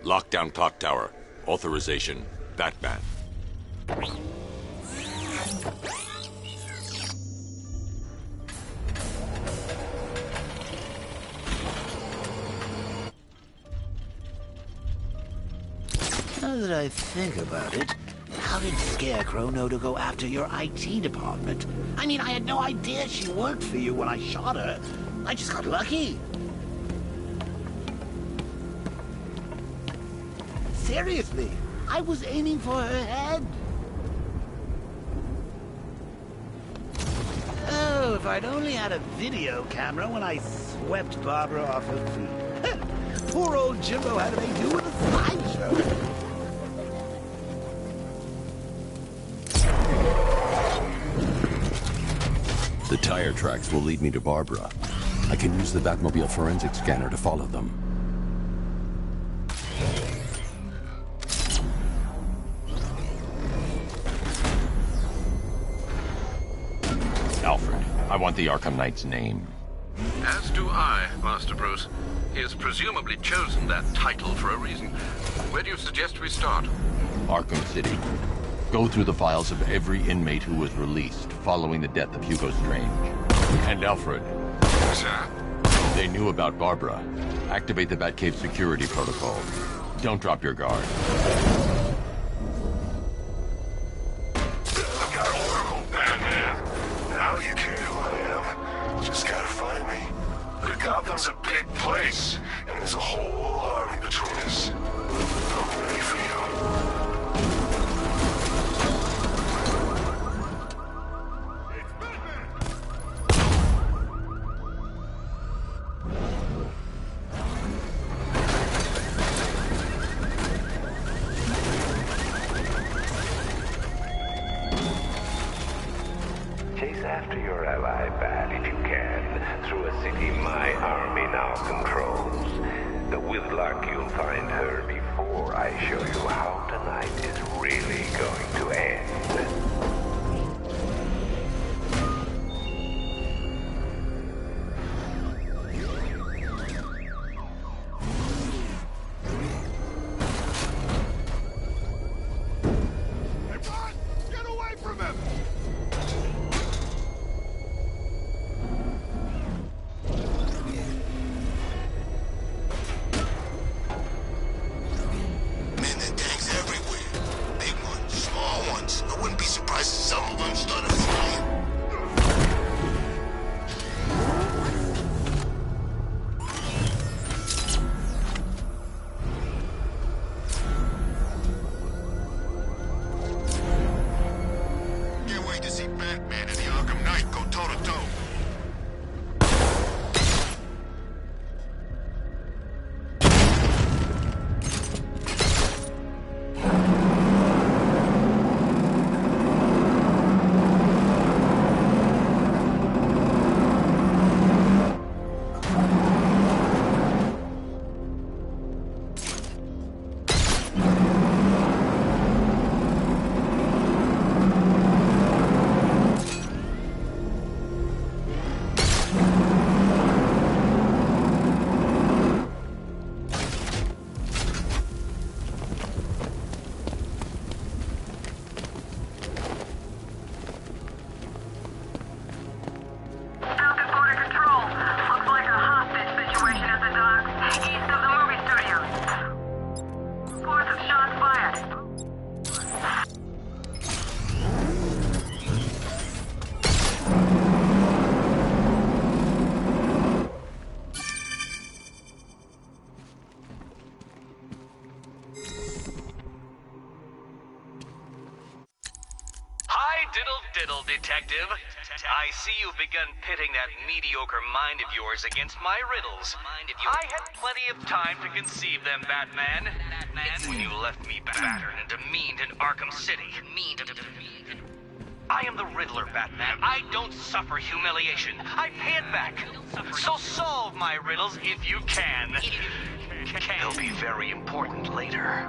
Lockdown clock tower. Authorization, Batman. Now that I think about it, how did Scarecrow know to go after your IT department? I mean, I had no idea she worked for you when I shot her. I just got lucky. Seriously, I was aiming for her head. Oh, if I'd only had a video camera when I swept Barbara off her feet. Poor old Jimbo had to make do with a slideshow. The tire tracks will lead me to Barbara. I can use the Batmobile forensic scanner to follow them. Alfred, I want the Arkham Knight's name. As do I, Master Bruce. He has presumably chosen that title for a reason. Where do you suggest we start? Arkham City. Go through the files of every inmate who was released following the death of Hugo Strange. And Alfred. Sir? They knew about Barbara. Activate the Batcave security protocol. Don't drop your guard. I've got Oracle, Batman. Now you care who I am. Just gotta find me. But Gotham's a big place, and there's a whole army between us. I'm ready for you. Chase after your ally, Bat, if you can, through a city my army now controls. With luck, you'll find her before I show you how tonight is really going to end. Men and tanks everywhere. Big ones, small ones. I wouldn't be surprised. Detective. I see you've begun pitting that mediocre mind of yours against my riddles. I had plenty of time to conceive them, Batman. When you left me battered and demeaned in Arkham City. I am the Riddler, Batman. I don't suffer humiliation. I pay it back. So solve my riddles if you can. They'll be very important later.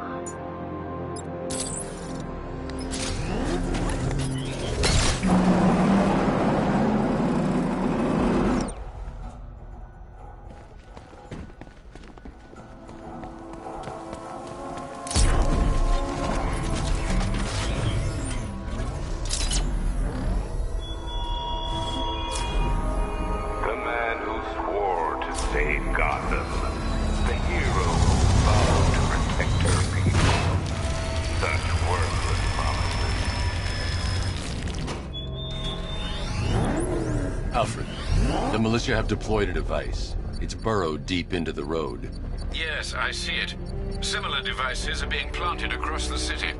The militia have deployed a device. It's burrowed deep into the road. Yes, I see it. Similar devices are being planted across the city.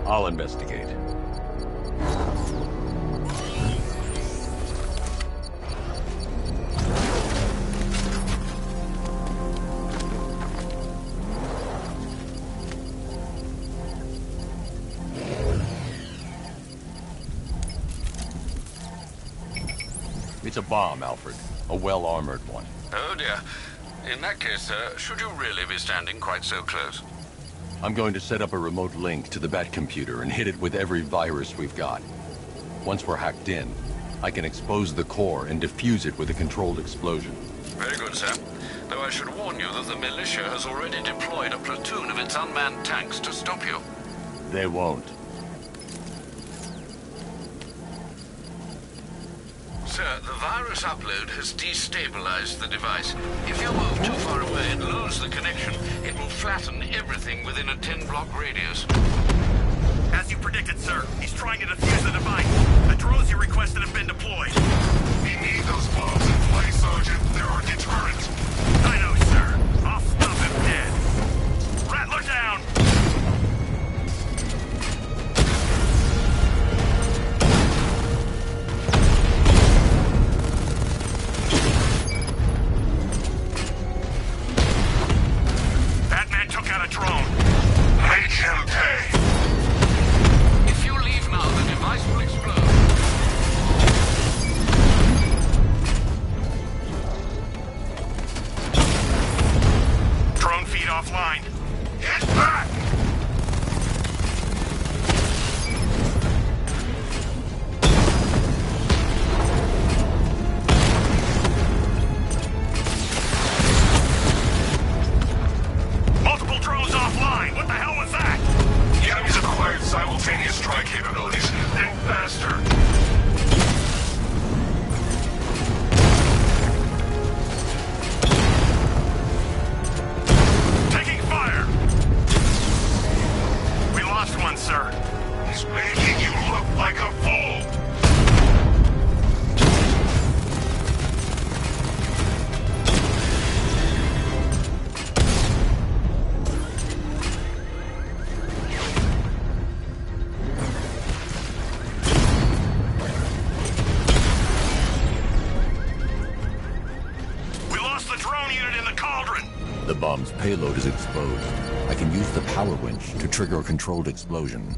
I'll investigate. It's a bomb, Alfred. A well-armored one. Oh dear. In that case, sir, should you really be standing quite so close? I'm going to set up a remote link to the Bat computer and hit it with every virus we've got. Once we're hacked in, I can expose the core and defuse it with a controlled explosion. Very good, sir. Though I should warn you that the militia has already deployed a platoon of its unmanned tanks to stop you. They won't. Sir, the virus upload has destabilized the device. If you move too far away and lose the connection, it will flatten everything within a 10-block radius. As you predicted, sir, he's trying to defuse the device. The drones you requested have been deployed. We need those bombs in play, Sergeant. They're our deterrent. I know, sir. I'll stop him dead. Rattler down! Took out a drone. Make him pay. If you leave now, the device will explode. Drone feed offline. Get back! Drones offline! What the hell was that? The enemy's acquired simultaneous strike capabilities. Think faster. Taking fire! We lost one, sir. He's making you look like a fool! The bomb's payload is exposed. I can use the power winch to trigger a controlled explosion.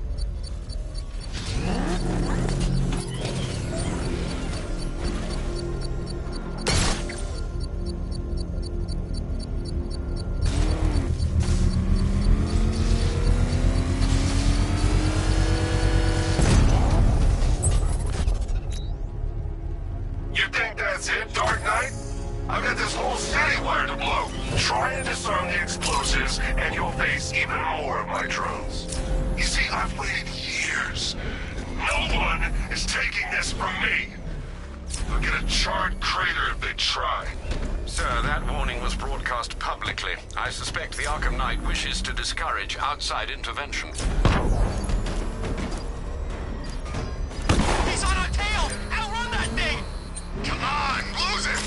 You think that's it, Dark Knight? I've got this whole city wired to blow. Try and disarm the explosives, and you'll face even more of my drones. You see, I've waited years. No one is taking this from me. They'll get a charred crater if they try. Sir, that warning was broadcast publicly. I suspect the Arkham Knight wishes to discourage outside intervention. He's on our tail! Outrun that thing! Come on, lose it!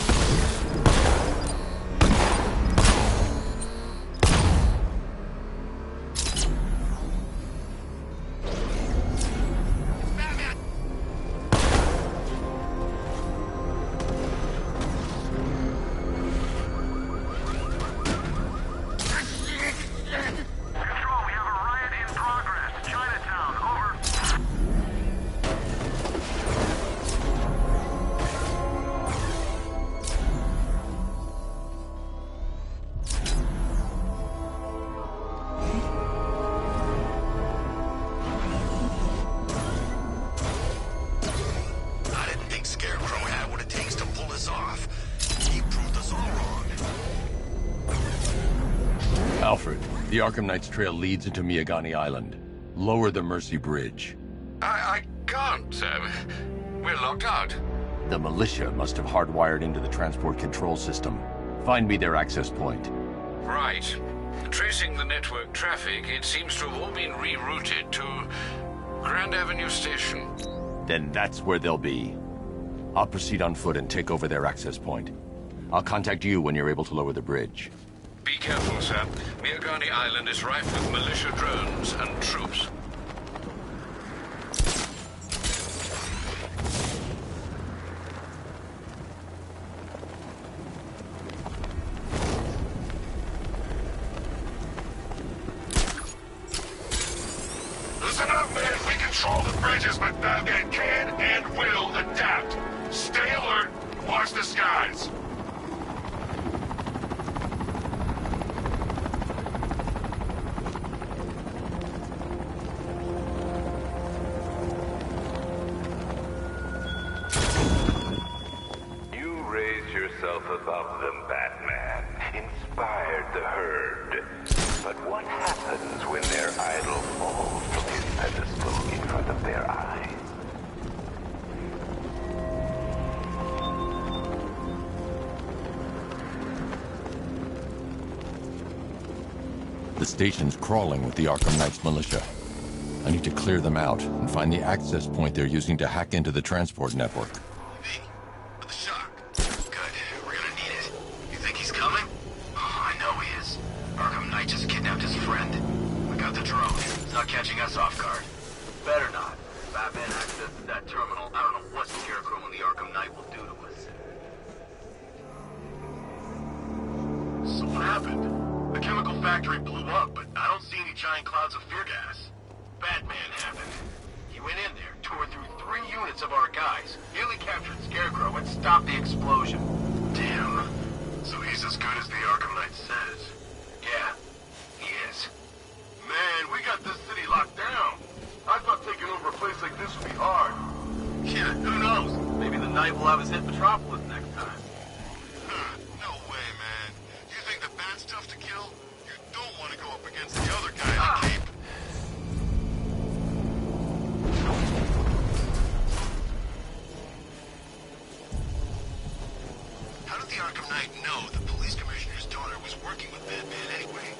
Alfred, the Arkham Knight's trail leads into Miagani Island. Lower the Mercy Bridge. I can't, sir. We're locked out. The militia must have hardwired into the transport control system. Find me their access point. Right. Tracing the network traffic, it seems to have all been rerouted to Grand Avenue Station. Then that's where they'll be. I'll proceed on foot and take over their access point. I'll contact you when you're able to lower the bridge. Be careful, sir. Miagani Island is rife with militia drones and troops. Listen up, man. We control the bridges, but Batman can and will adapt. Stay alert. Watch the skies. You raised yourself above them, Batman. Inspired the herd. But what happens when their idol falls from his pedestal in front of their eyes? The station's crawling with the Arkham Knight's militia. I need to clear them out and find the access point they're using to hack into the transport network. With the shock. Good. We're gonna need it. You think he's coming? Oh, I know he is. Arkham Knight just kidnapped his friend. We got the drone. He's not catching us off guard. Better not. Batman accesses that terminal. I don't know what Scarecrow and the Arkham Knight will do to us. So what happened? The chemical factory blew up, but I don't see any giant clouds of fear gas. Batman happened. He went in there, tore through 3 units of our guys, nearly captured Scarecrow, and stopped the explosion. Damn. So he's as good as the Arkham Knight says. Yeah, he is. Man, we got this city locked down. I thought taking over a place like this would be hard. Yeah, who knows? Maybe the Knight will have us hit Metropolis next time. No way, man. You think the Bat's tough to kill? You don't want to go up against the other guy in the cape. How did the Arkham Knight know the police commissioner's daughter was working with Batman anyway?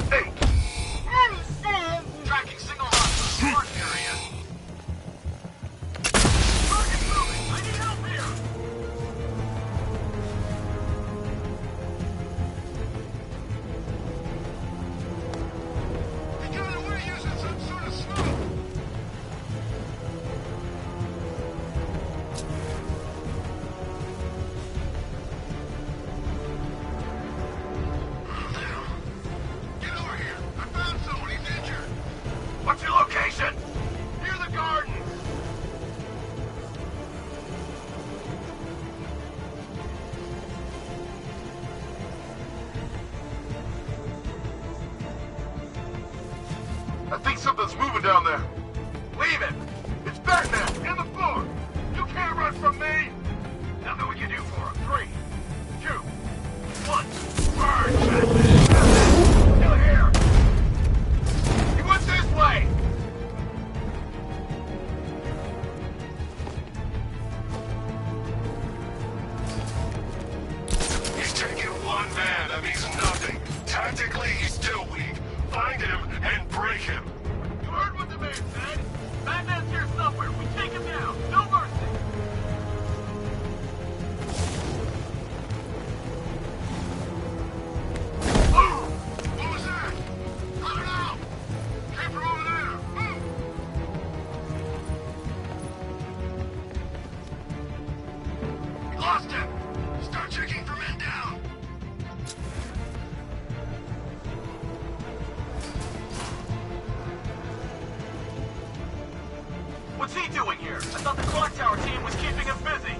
Hey! Tracking signal on the smart area. Target moving! I need help here! Hey, Governor, we're using some sort of smoke. Get over here. I found someone. He's injured. What's your location? Near the garden. I think something's moving down there. Leave it. It's Batman in the floor. You can't run from me. Nothing we can do for him. 3, 2, 1. Burn, Batman. Still here. He went this way. He's taking one man. That means nothing. Tactically, he's still weak. Find him and break him. You heard what the man said? Batman's here somewhere. We take him down. No mercy. What was that? I don't know. Came from over there. We lost him. Start checking for men down. What's he doing here? I thought the clock tower team was keeping him busy.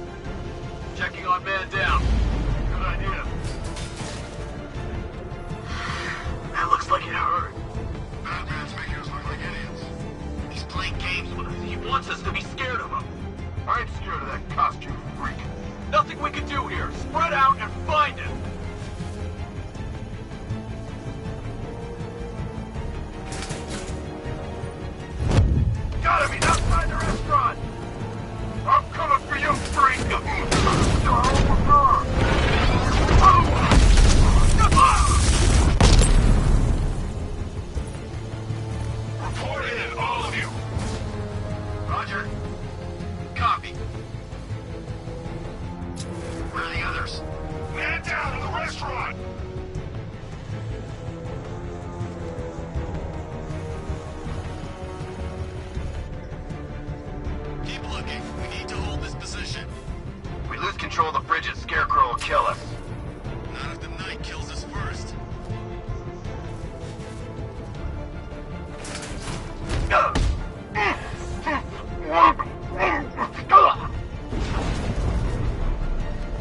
Checking on man down. Good idea. That looks like it hurt. Batman's making us look like idiots. He's playing games with us. He wants us to be scared of him. I ain't scared of that costume freak. Nothing we can do here. Spread out and find him. Got him! He's outside the restaurant! I'm coming for you, freak! Report in, all of you! Roger. Copy. Where are the others? Man down in the restaurant! Keep looking. We need to hold this position. If we lose control of the bridges, Scarecrow will kill us. Not if the Knight kills us first.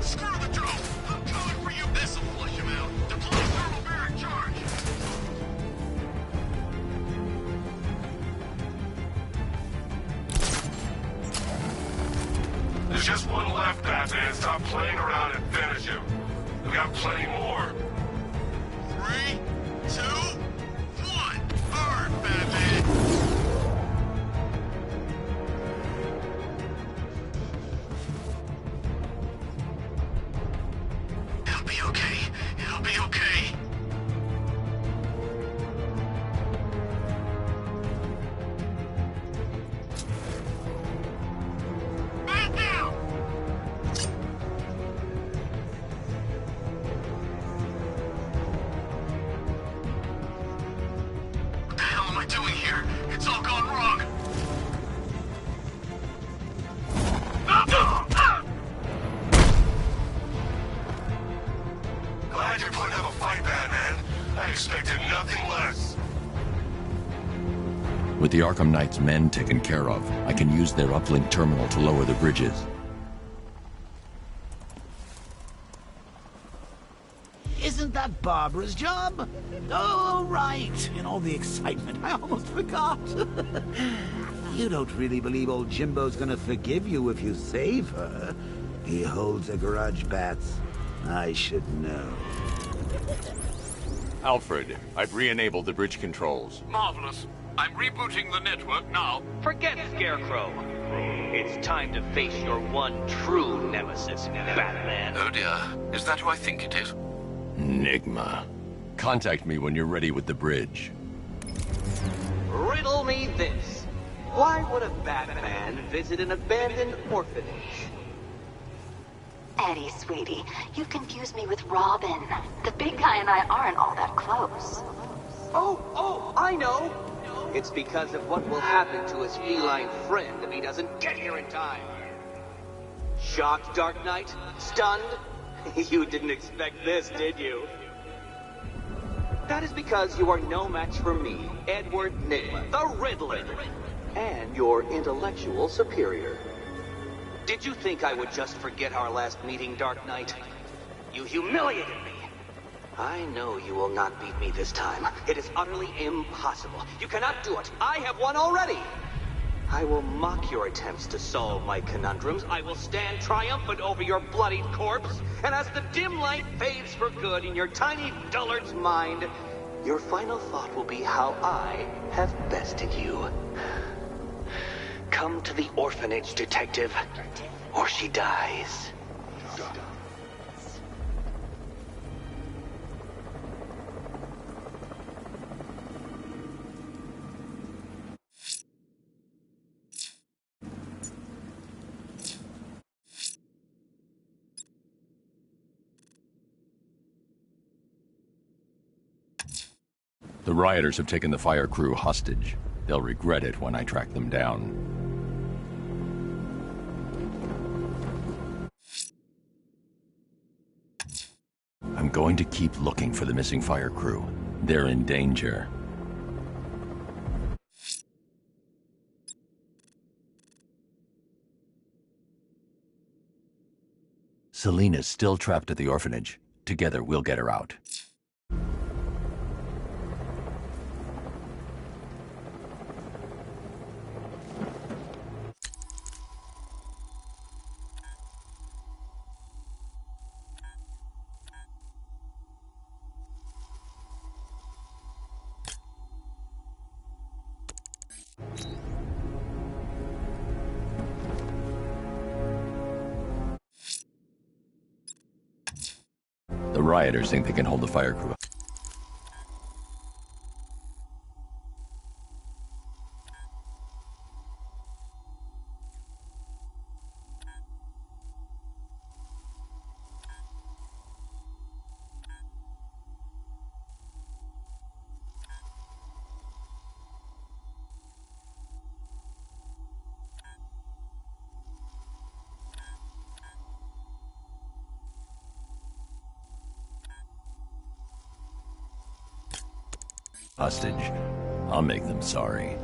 Screw the drone! I'm coming for you! This'll flush him out. Deploy thermal barrack charge! There's just one left, Batman. Stop playing around and finish him. We got plenty more. 3, 2, 1. Burn, Batman! It'll be okay. It'll be okay. Man down! What the hell am I doing here? It's all gone wrong. Glad you're putting up a fight, Batman. I expected nothing less. With the Arkham Knight's men taken care of, I can use their uplink terminal to lower the bridges. Isn't that Barbara's job? Oh, right. In all the excitement, I almost forgot. You don't really believe old Jimbo's gonna forgive you if you save her. He holds a grudge, Bats. I should know. Alfred, I've re-enabled the bridge controls. Marvelous. I'm rebooting the network now. Forget Scarecrow. It's time to face your one true nemesis, Batman. Oh dear. Is that who I think it is? Enigma. Contact me when you're ready with the bridge. Riddle me this. Why would a Batman visit an abandoned orphanage? Eddie, sweetie, you confused me with Robin. The big guy and I aren't all that close. Oh, I know. It's because of what will happen to his feline friend if he doesn't get here in time. Shocked, Dark Knight? Stunned? You didn't expect this, did you? That is because you are no match for me, Edward Nygma, the Riddler, and your intellectual superior. Did you think I would just forget our last meeting, Dark Knight? You humiliated me. I know you will not beat me this time. It is utterly impossible. You cannot do it. I have won already. I will mock your attempts to solve my conundrums. I will stand triumphant over your bloodied corpse. And as the dim light fades for good in your tiny dullard's mind, your final thought will be how I have bested you. Come to the orphanage, detective, or she dies. The rioters have taken the fire crew hostage. They'll regret it when I track them down. I'm going to keep looking for the missing fire crew. They're in danger. Selina's still trapped at the orphanage. Together, we'll get her out. rioters think they can hold the fire crew. Hostage. I'll make them sorry.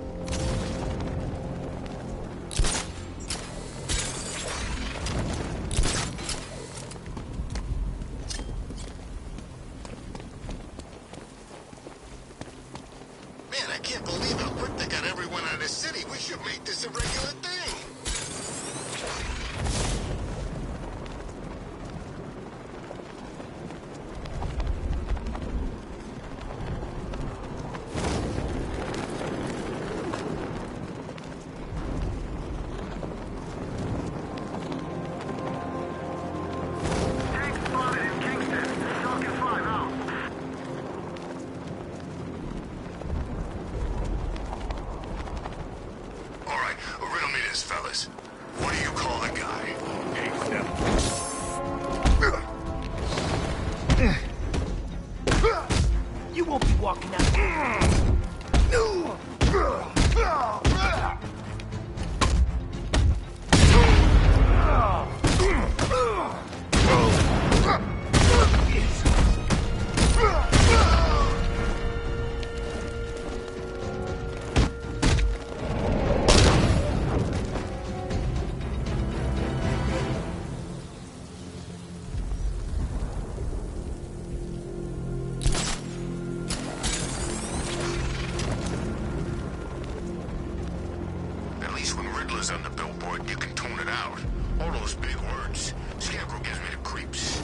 Man, I can't believe how quick they got everyone out of the city. We should make this a regular thing. Fellas, what do you call the guy? You won't be walking out. On the billboard, you can tune it out. All those big words. Scarecrow gives me the creeps.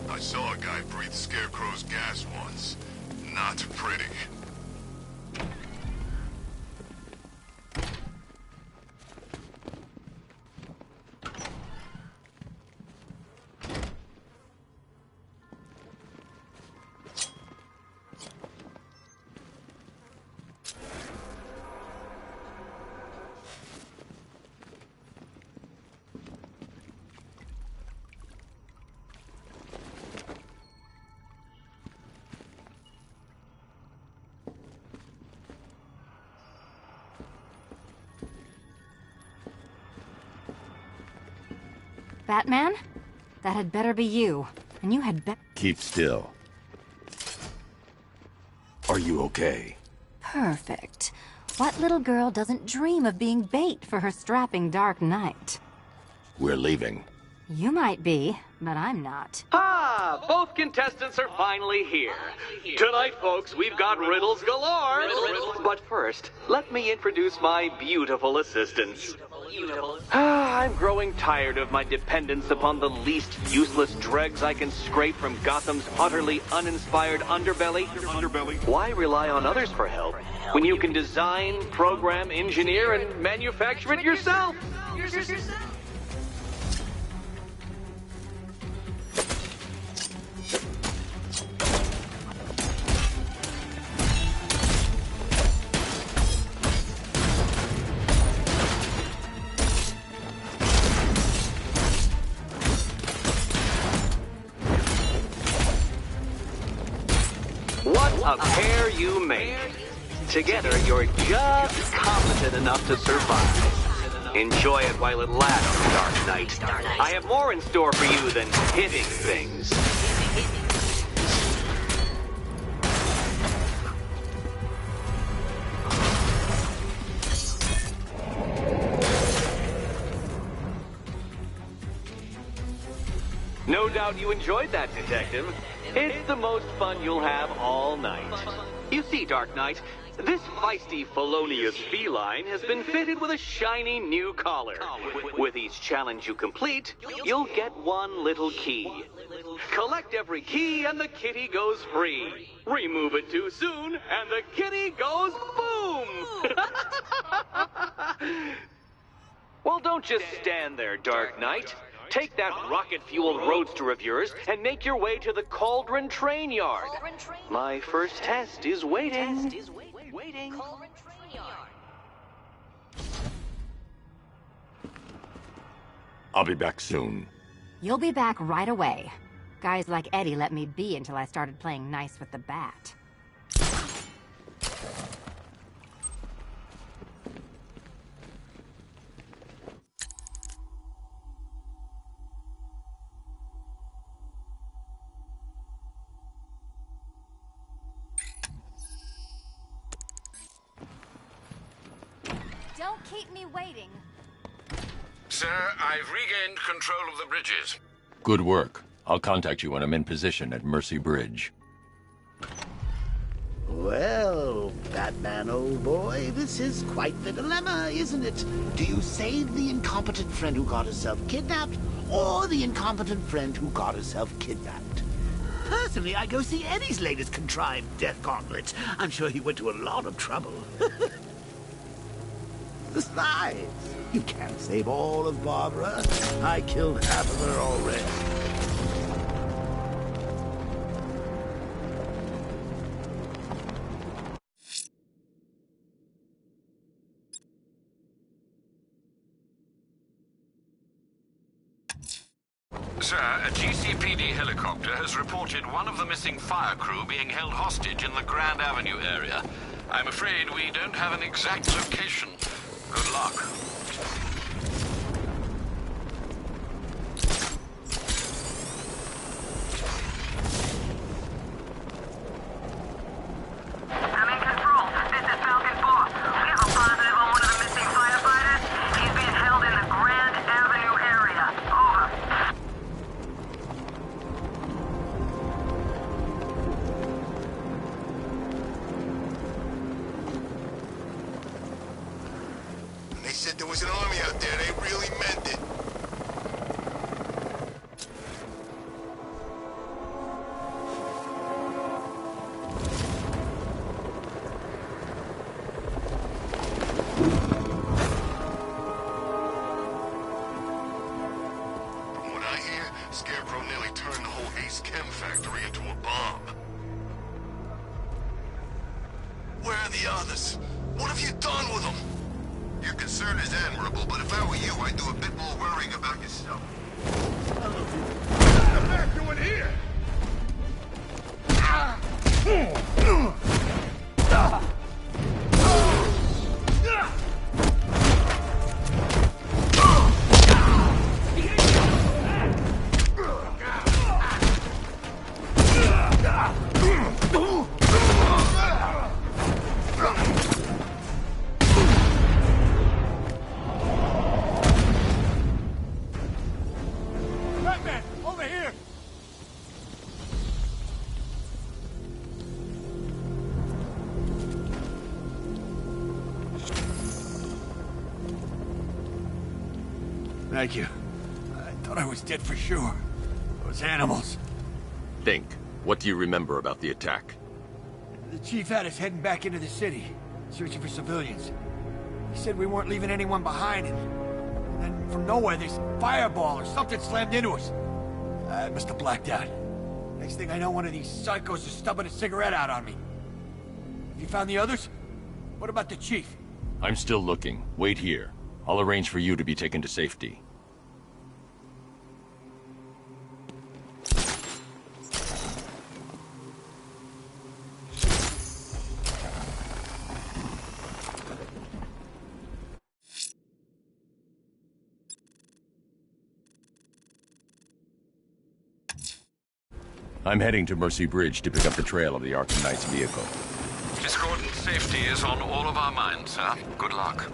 I saw a guy breathe Scarecrow's gas once. Not pretty. Batman? That had better be you. And you had Keep still. Are you okay? Perfect. What little girl doesn't dream of being bait for her strapping Dark Knight? We're leaving. You might be, but I'm not. Ah, both contestants are finally here. Tonight, folks, we've got riddles galore. But first, let me introduce my beautiful assistants. I'm growing tired of my dependence upon the least useless dregs I can scrape from Gotham's utterly uninspired underbelly. Why rely on others for help when you can design, program, engineer, and manufacture it yourself? What a pair you make. Together, you're just competent enough to survive. Enjoy it while it lasts, Dark Knight. I have more in store for you than hitting things. No doubt you enjoyed that, Detective. It's the most fun you'll have all night. You see, Dark Knight, this feisty, felonious feline has been fitted with a shiny new collar. With each challenge you complete, you'll get one little key. collect every key and the kitty goes free. Remove it too soon and the kitty goes boom! Well, don't just stand there, Dark Knight. Take that rocket-fueled roadster of yours and make your way to the Cauldron Train Yard. My first test is waiting. I'll be back soon. You'll be back right away. Guys like Eddie let me be until I started playing nice with the bat. Don't keep me waiting. Sir, I've regained control of the bridges. Good work. I'll contact you when I'm in position at Mercy Bridge. Well, Batman, old boy, this is quite the dilemma, isn't it? Do you save the incompetent friend who got herself kidnapped, or the incompetent friend who got herself kidnapped? Personally, I go see Eddie's latest contrived death gauntlet. I'm sure he went to a lot of trouble. Besides, you can't save all of Barbara. I killed half of her already. Sir, a GCPD helicopter has reported one of the missing fire crew being held hostage in the Grand Avenue area. I'm afraid we don't have an exact location. Good luck. I'm in control. This is Falcon 4. We have a positive on one of the missing firefighters. He's being held in the Grand Avenue area. Over. They said there was an army out there. They really meant it. From what I hear, Scarecrow nearly turned the whole Ace Chem factory into a bomb. Where are the others? What have you done with them? Your concern is admirable, but if I were you, I'd do a bit more worrying about yourself. What the heck doing here? Batman, over here! Thank you. I thought I was dead for sure. Those animals. Think. What do you remember about the attack? The chief had us heading back into the city, searching for civilians. He said we weren't leaving anyone behind, and then from nowhere this fireball or something slammed into us. I must have blacked out. Next thing I know, one of these psychos is stubbing a cigarette out on me. Have you found the others? What about the chief? I'm still looking. Wait here. I'll arrange for you to be taken to safety. I'm heading to Mercy Bridge to pick up the trail of the Arkham Knight's vehicle. Discordant safety is on all of our minds, sir. Good luck.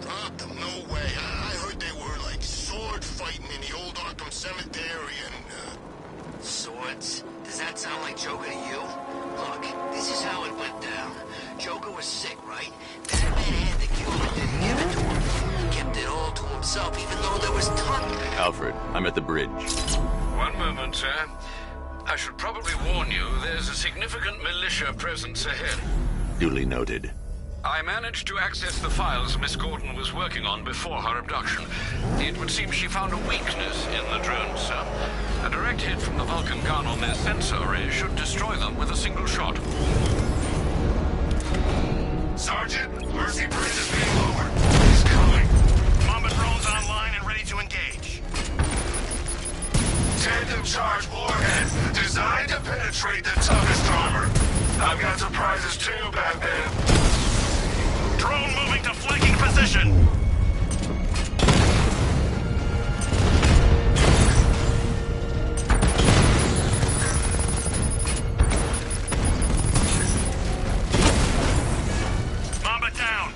Robbed them? No way. I heard they were, like, sword fighting in the old Arkham Cemetery and, Swords? Does that sound like joking to you? Look, this is how it went down. Joker was sick, right? Batman had the cure and didn't give it to him. He kept it all to himself, even though there was tons. Alfred, I'm at the bridge. One moment, sir. I should probably warn you, there's a significant militia presence ahead. Duly noted. I managed to access the files Miss Gordon was working on before her abduction. It would seem she found a weakness in the drones, sir. A direct hit from the Vulcan gun on their sensor array should destroy them with a single shot. Sergeant, Mercy Bridge is being lowered. He's coming. Mamba drones online and ready to engage. Tandem charge warhead, designed to penetrate the toughest armor. I've got surprises too, Batman. Drone moving to flanking position. Mamba down.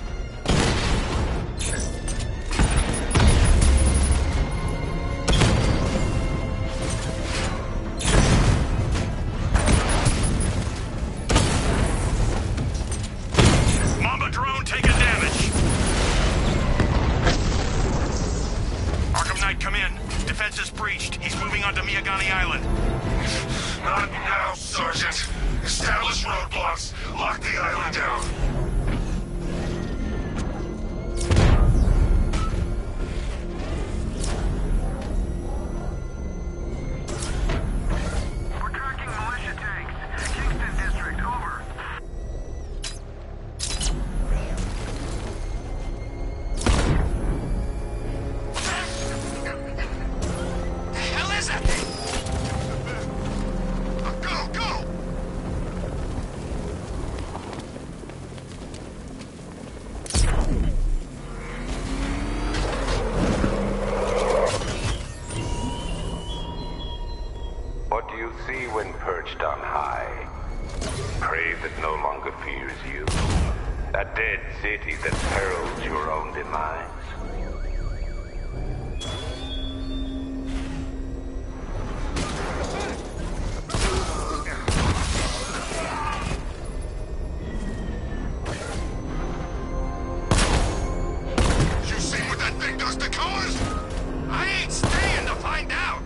Mamba drone taking damage. Arkham Knight, come in. Defense is breached. He's moving onto Miyagani Island. Not now, Sergeant. Establish roadblocks. Lock the island down. We're tracking militia tanks. Kingston District, over. The hell is that thing? Go, go! What do you see when perched on high? Prey that no longer fears you. A dead city that heralds your own demise. You see what that thing does to colors? I ain't staying to find out.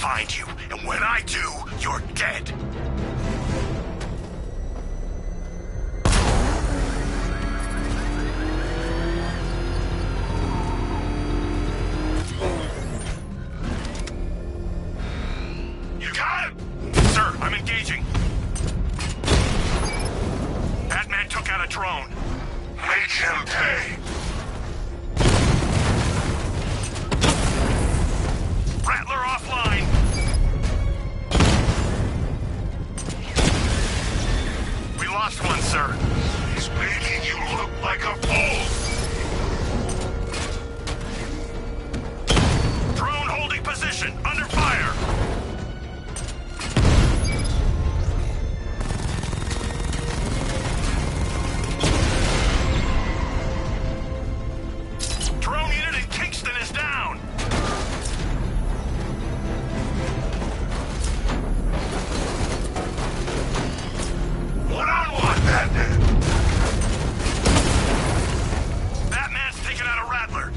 find you, and when I do, you're dead. You got him? Sir, I'm engaging. Batman took out a drone. Make him pay. Rattler offline. We lost one, sir. He's making you look like a fool. Drone holding position, under fire. Drone unit in Kingston is down. One-on-one, Batman. Batman's taking out a Rattler.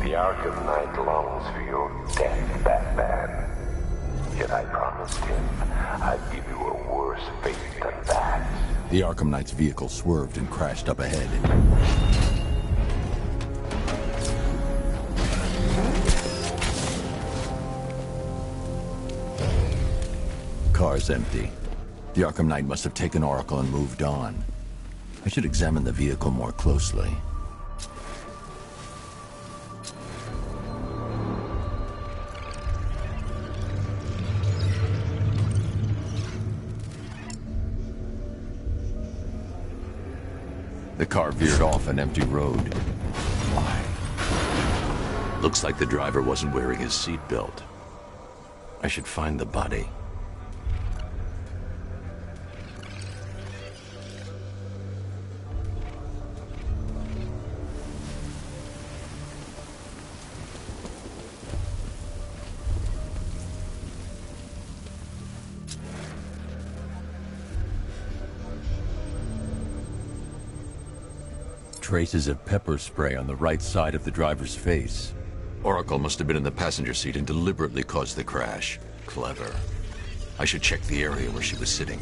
The Arkham Knight longs for your death, Batman. Yet I promised him I'd give you a worse fate than that. The Arkham Knight's vehicle swerved and crashed up ahead. Car's empty. The Arkham Knight must have taken Oracle and moved on. I should examine the vehicle more closely. The car veered off an empty road. Why? Looks like the driver wasn't wearing his seatbelt. I should find the body. Traces of pepper spray on the right side of the driver's face. Oracle must have been in the passenger seat and deliberately caused the crash. Clever. I should check the area where she was sitting.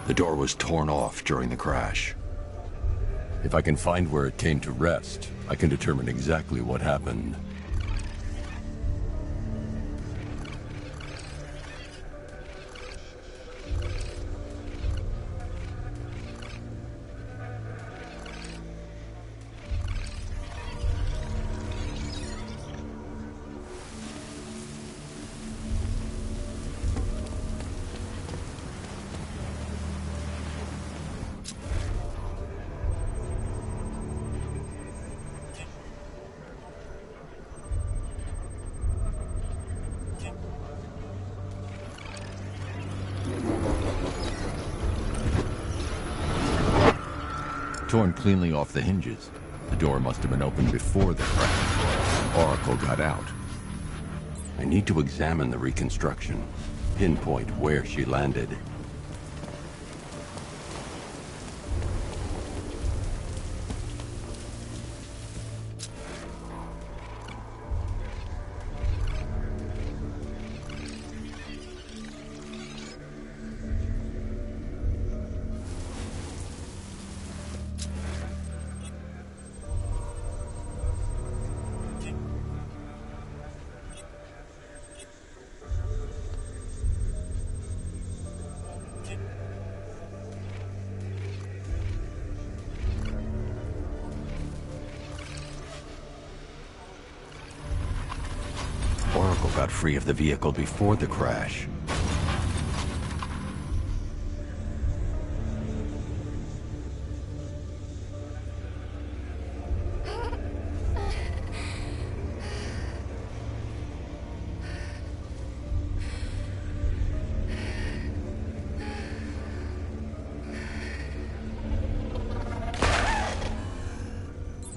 The door was torn off during the crash. If I can find where it came to rest, I can determine exactly what happened. Torn cleanly off the hinges. The door must have been opened before the crash. Oracle got out. I need to examine the reconstruction, pinpoint where she landed. Oracle got free of the vehicle before the crash.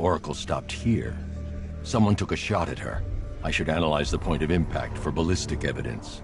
Oracle stopped here. Someone took a shot at her. I should analyze the point of impact for ballistic evidence.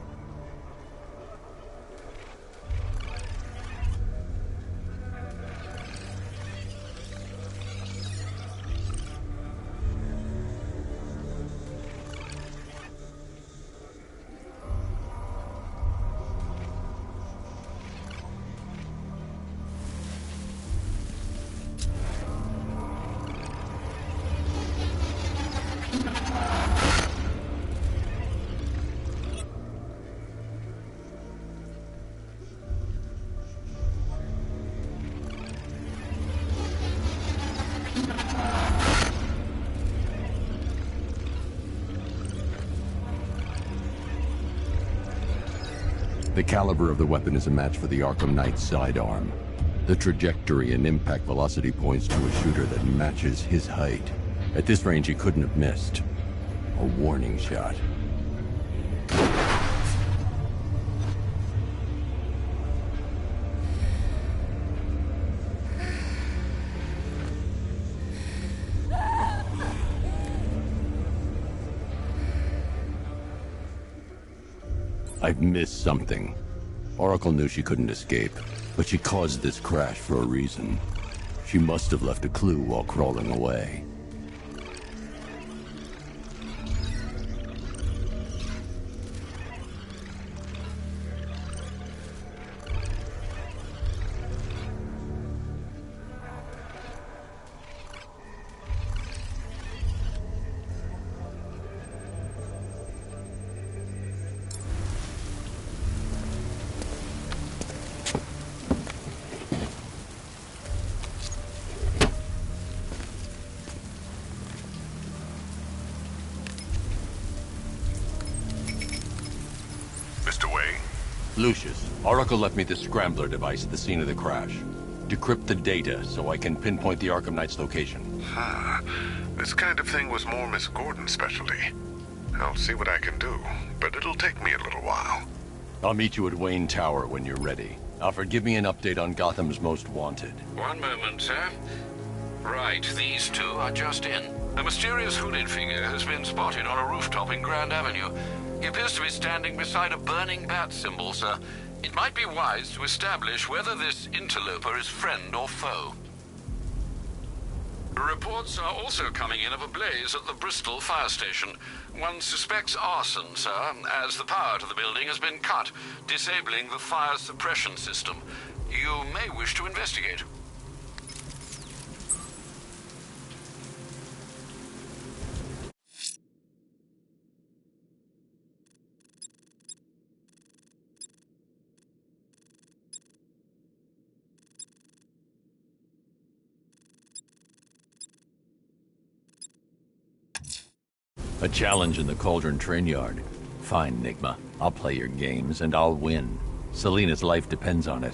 The caliber of the weapon is a match for the Arkham Knight's sidearm. The trajectory and impact velocity points to a shooter that matches his height. At this range, he couldn't have missed. A warning shot. I've missed something. Oracle knew she couldn't escape, but she caused this crash for a reason. She must have left a clue while crawling away. Lucius, Oracle left me the scrambler device at the scene of the crash. Decrypt the data so I can pinpoint the Arkham Knight's location. This kind of thing was more Miss Gordon's specialty. I'll see what I can do, but it'll take me a little while. I'll meet you at Wayne Tower when you're ready. Alfred, give me an update on Gotham's Most Wanted. One moment, sir. Right, these two are just in. A mysterious hooded figure has been spotted on a rooftop in Grand Avenue. He appears to be standing beside a burning bat symbol, sir. It might be wise to establish whether this interloper is friend or foe. Reports are also coming in of a blaze at the Bristol fire station. One suspects arson, sir, as the power to the building has been cut, disabling the fire suppression system. You may wish to investigate. A challenge in the Cauldron train yard. Fine, Nigma. I'll play your games, and I'll win. Selina's life depends on it.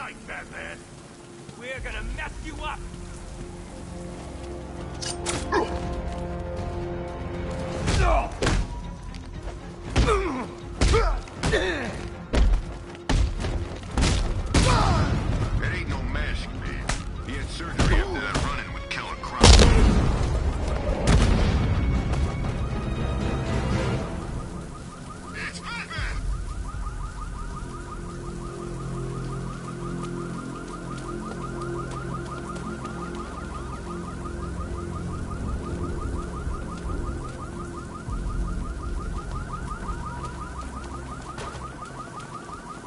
tonight, Batman. We're gonna mess you up. That ain't no mask, man. He had surgery after that run-in with Killer Croc. It's Batman!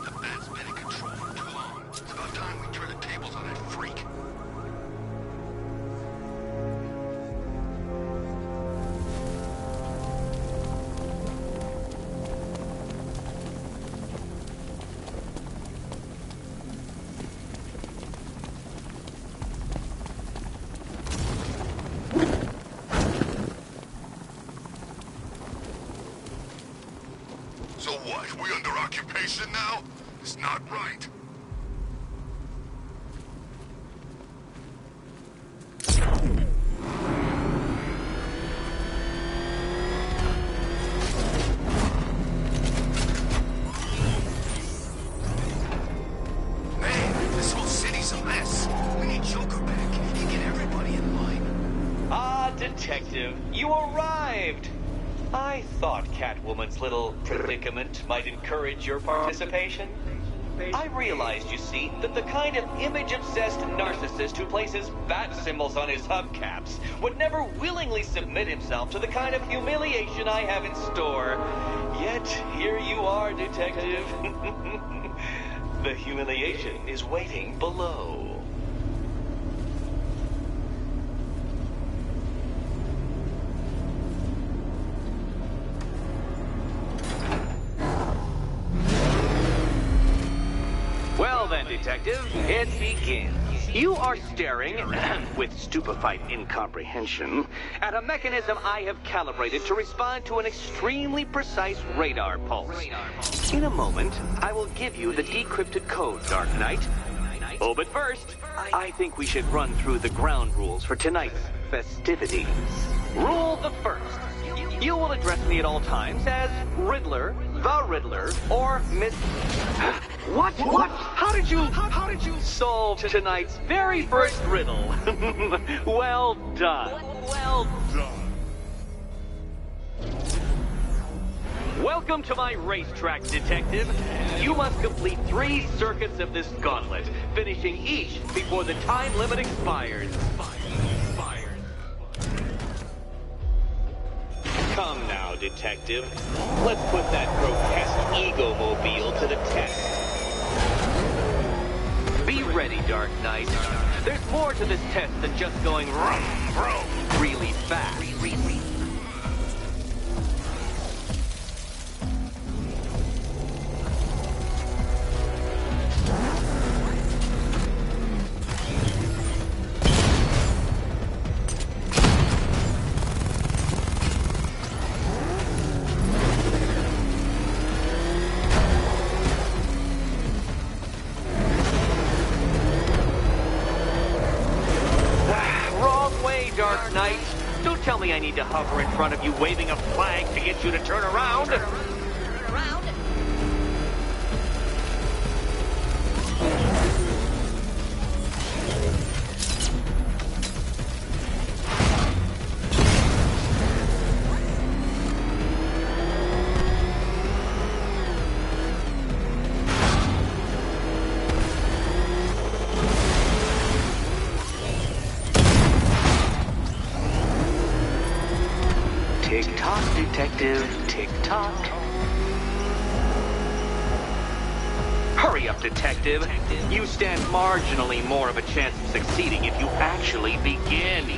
The Bat's been in control for too long. It's about time we turn the tables on that freak. So what? We under occupation now? It's not right. Man, this whole city's a mess. We need Joker back and get everybody in line. Ah, Detective, you arrived! I thought Catwoman's little predicament might encourage your participation. I realized, you see, that the kind of image-obsessed narcissist who places bat symbols on his hubcaps would never willingly submit himself to the kind of humiliation I have in store. Yet, here you are, Detective. The humiliation is waiting below. Well then, Detective, it begins. You are staring, with stupefied incomprehension, at a mechanism I have calibrated to respond to an extremely precise radar pulse. In a moment, I will give you the decrypted code, Dark Knight. Oh, but first, I think we should run through the ground rules for tonight's festivities. Rule the first. You will address me at all times as Riddler, the Riddler, or Miss... What? How did you solve tonight's very first riddle? Well done. Well done. Welcome to my racetrack, Detective. You must complete 3 circuits of this gauntlet, finishing each before the time limit expires. Come now, Detective. Let's put that grotesque ego-mobile to the test. Be ready, Dark Knight. There's more to this test than just going really fast. Tell me I need to hover in front of you waving a flag to get you to turn around. Tick-tock, Detective, tick-tock. Hurry up, Detective. You stand marginally more of a chance of succeeding if you actually begin.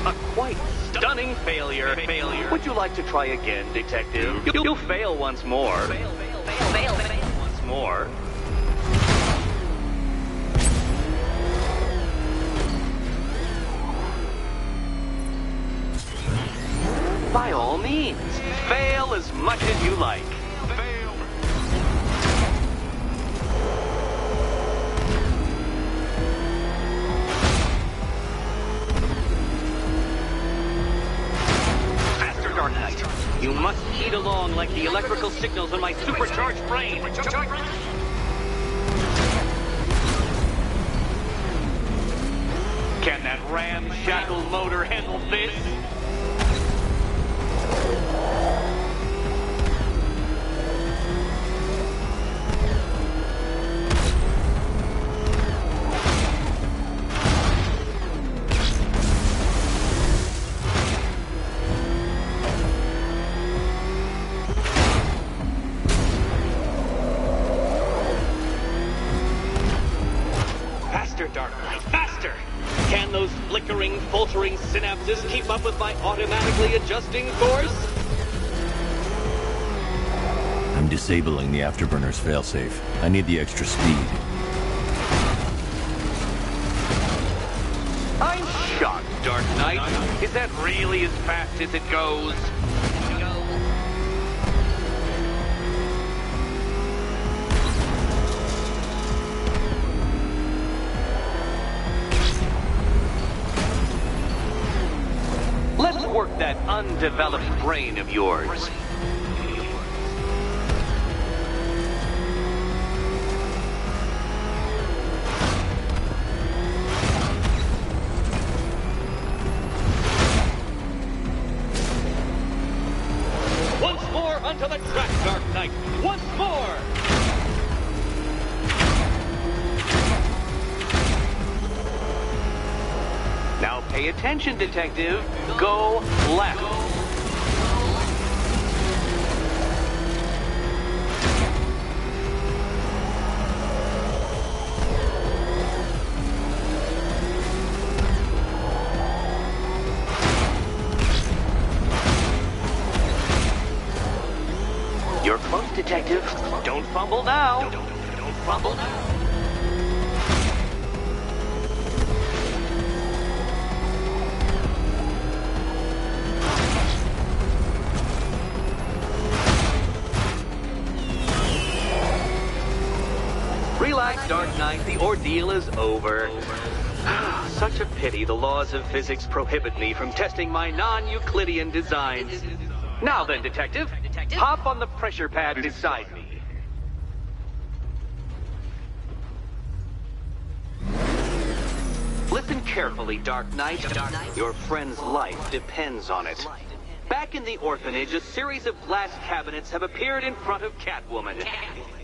A quite stunning failure. Would you like to try again, Detective? You'll fail once more. Fail once more. By all means, fail as much as you like. Dark Knight. You must heed along like the electrical signals in my supercharged brain. Can that ramshackle motor handle this? Dark Knight, faster! Can those flickering, faltering synapses keep up with my automatically adjusting course? I'm disabling the afterburner's failsafe. I need the extra speed. I'm shocked, Dark Knight. Is that really as fast as it goes? Let's work that undeveloped brain of yours. Once more onto the track, Dark Knight. Once more! Now pay attention, Detective. Go left. You're close, Detective. Don't fumble now. Don't fumble now. Relax, Dark Knight. The ordeal is over. Such a pity the laws of physics prohibit me from testing my non-Euclidean designs. Now then, Detective, hop on the pressure pad beside me. Listen carefully, Dark Knight. Your friend's life depends on it. Back in the orphanage, a series of glass cabinets have appeared in front of Catwoman.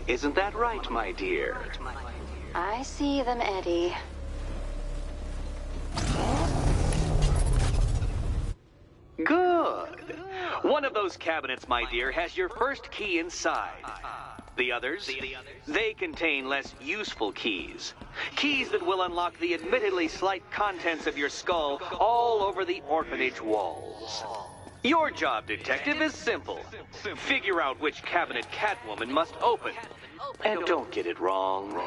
Isn't that right, my dear? I see them, Eddie. Good. One of those cabinets, my dear, has your first key inside. The others, they contain less useful keys. Keys that will unlock the admittedly slight contents of your skull all over the orphanage walls. Your job, Detective, is simple. Figure out which cabinet Catwoman must open. And don't get it wrong.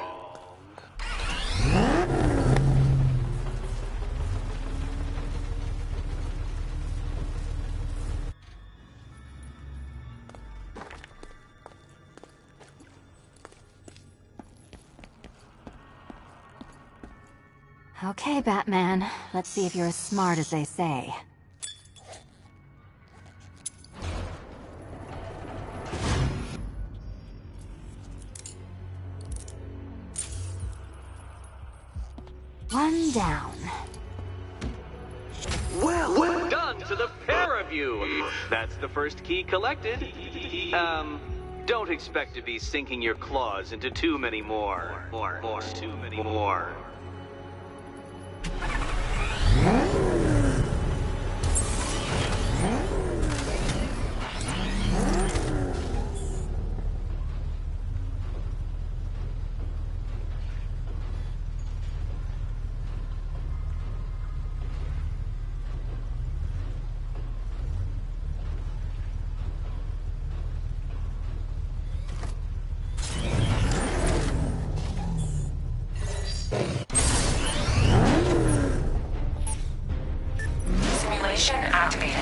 Okay, Batman. Let's see if you're as smart as they say. One down. Well done to the pair of you. That's the first key collected. Don't expect to be sinking your claws into too many more. Too many more. Simulation activated.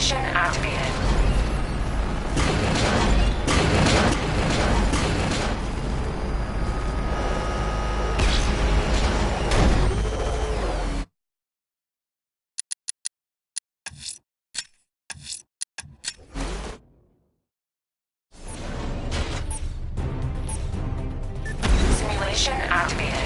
Simulation activated. Simulation activated.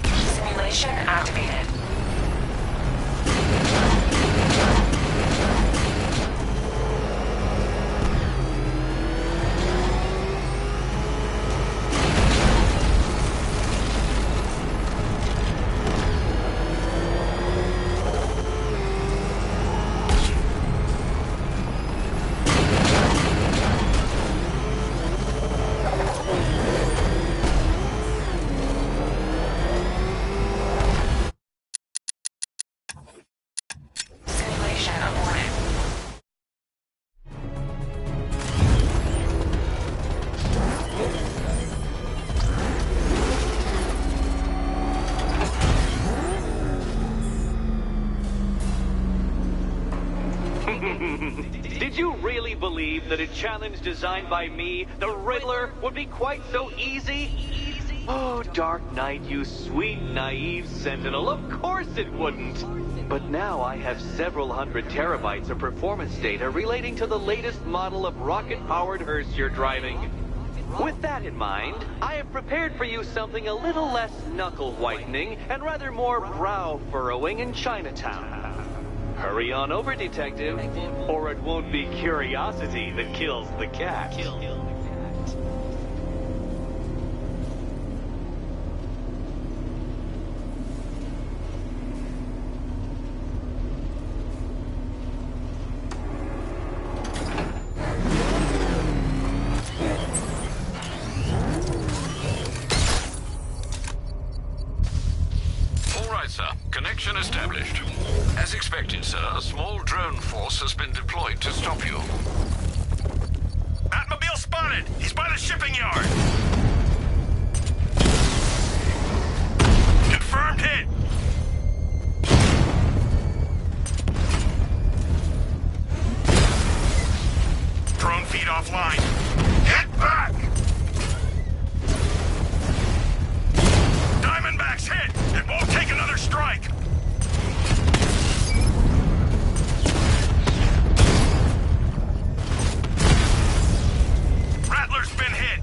Simulation activated. Did you really believe that a challenge designed by me, the Riddler, would be quite so easy? Oh, Dark Knight, you sweet, naive sentinel, of course it wouldn't. But now I have several hundred terabytes of performance data relating to the latest model of rocket-powered hearse you're driving. With that in mind, I have prepared for you something a little less knuckle-whitening and rather more brow-furrowing in Chinatown. Hurry on over, detective, or it won't be curiosity that kills the cat. All right, sir. Connection established. As expected, sir, a small drone force has been deployed to stop you. Batmobile spotted! He's by the shipping yard! Confirmed hit! Drone feed offline. Hit back! Diamondback's hit! It won't take another strike! Rattler's been hit!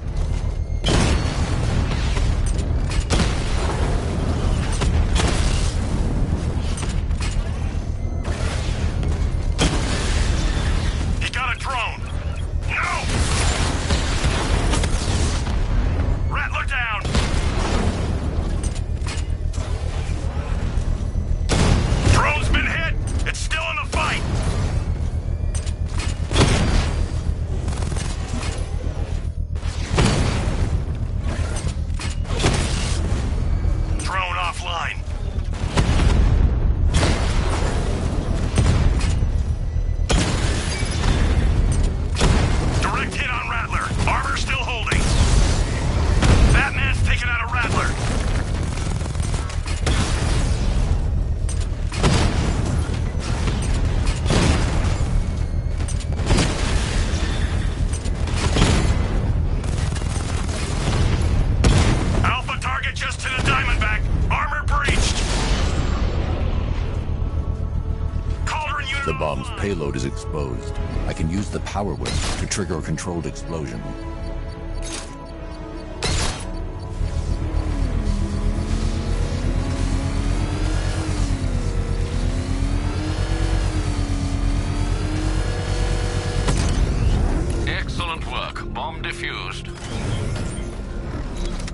The bomb's payload is exposed. I can use the power whip to trigger a controlled explosion. Excellent work. Bomb defused.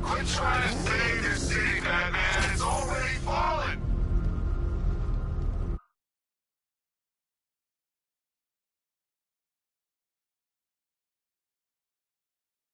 Quit trying to save this city, Batman. It's already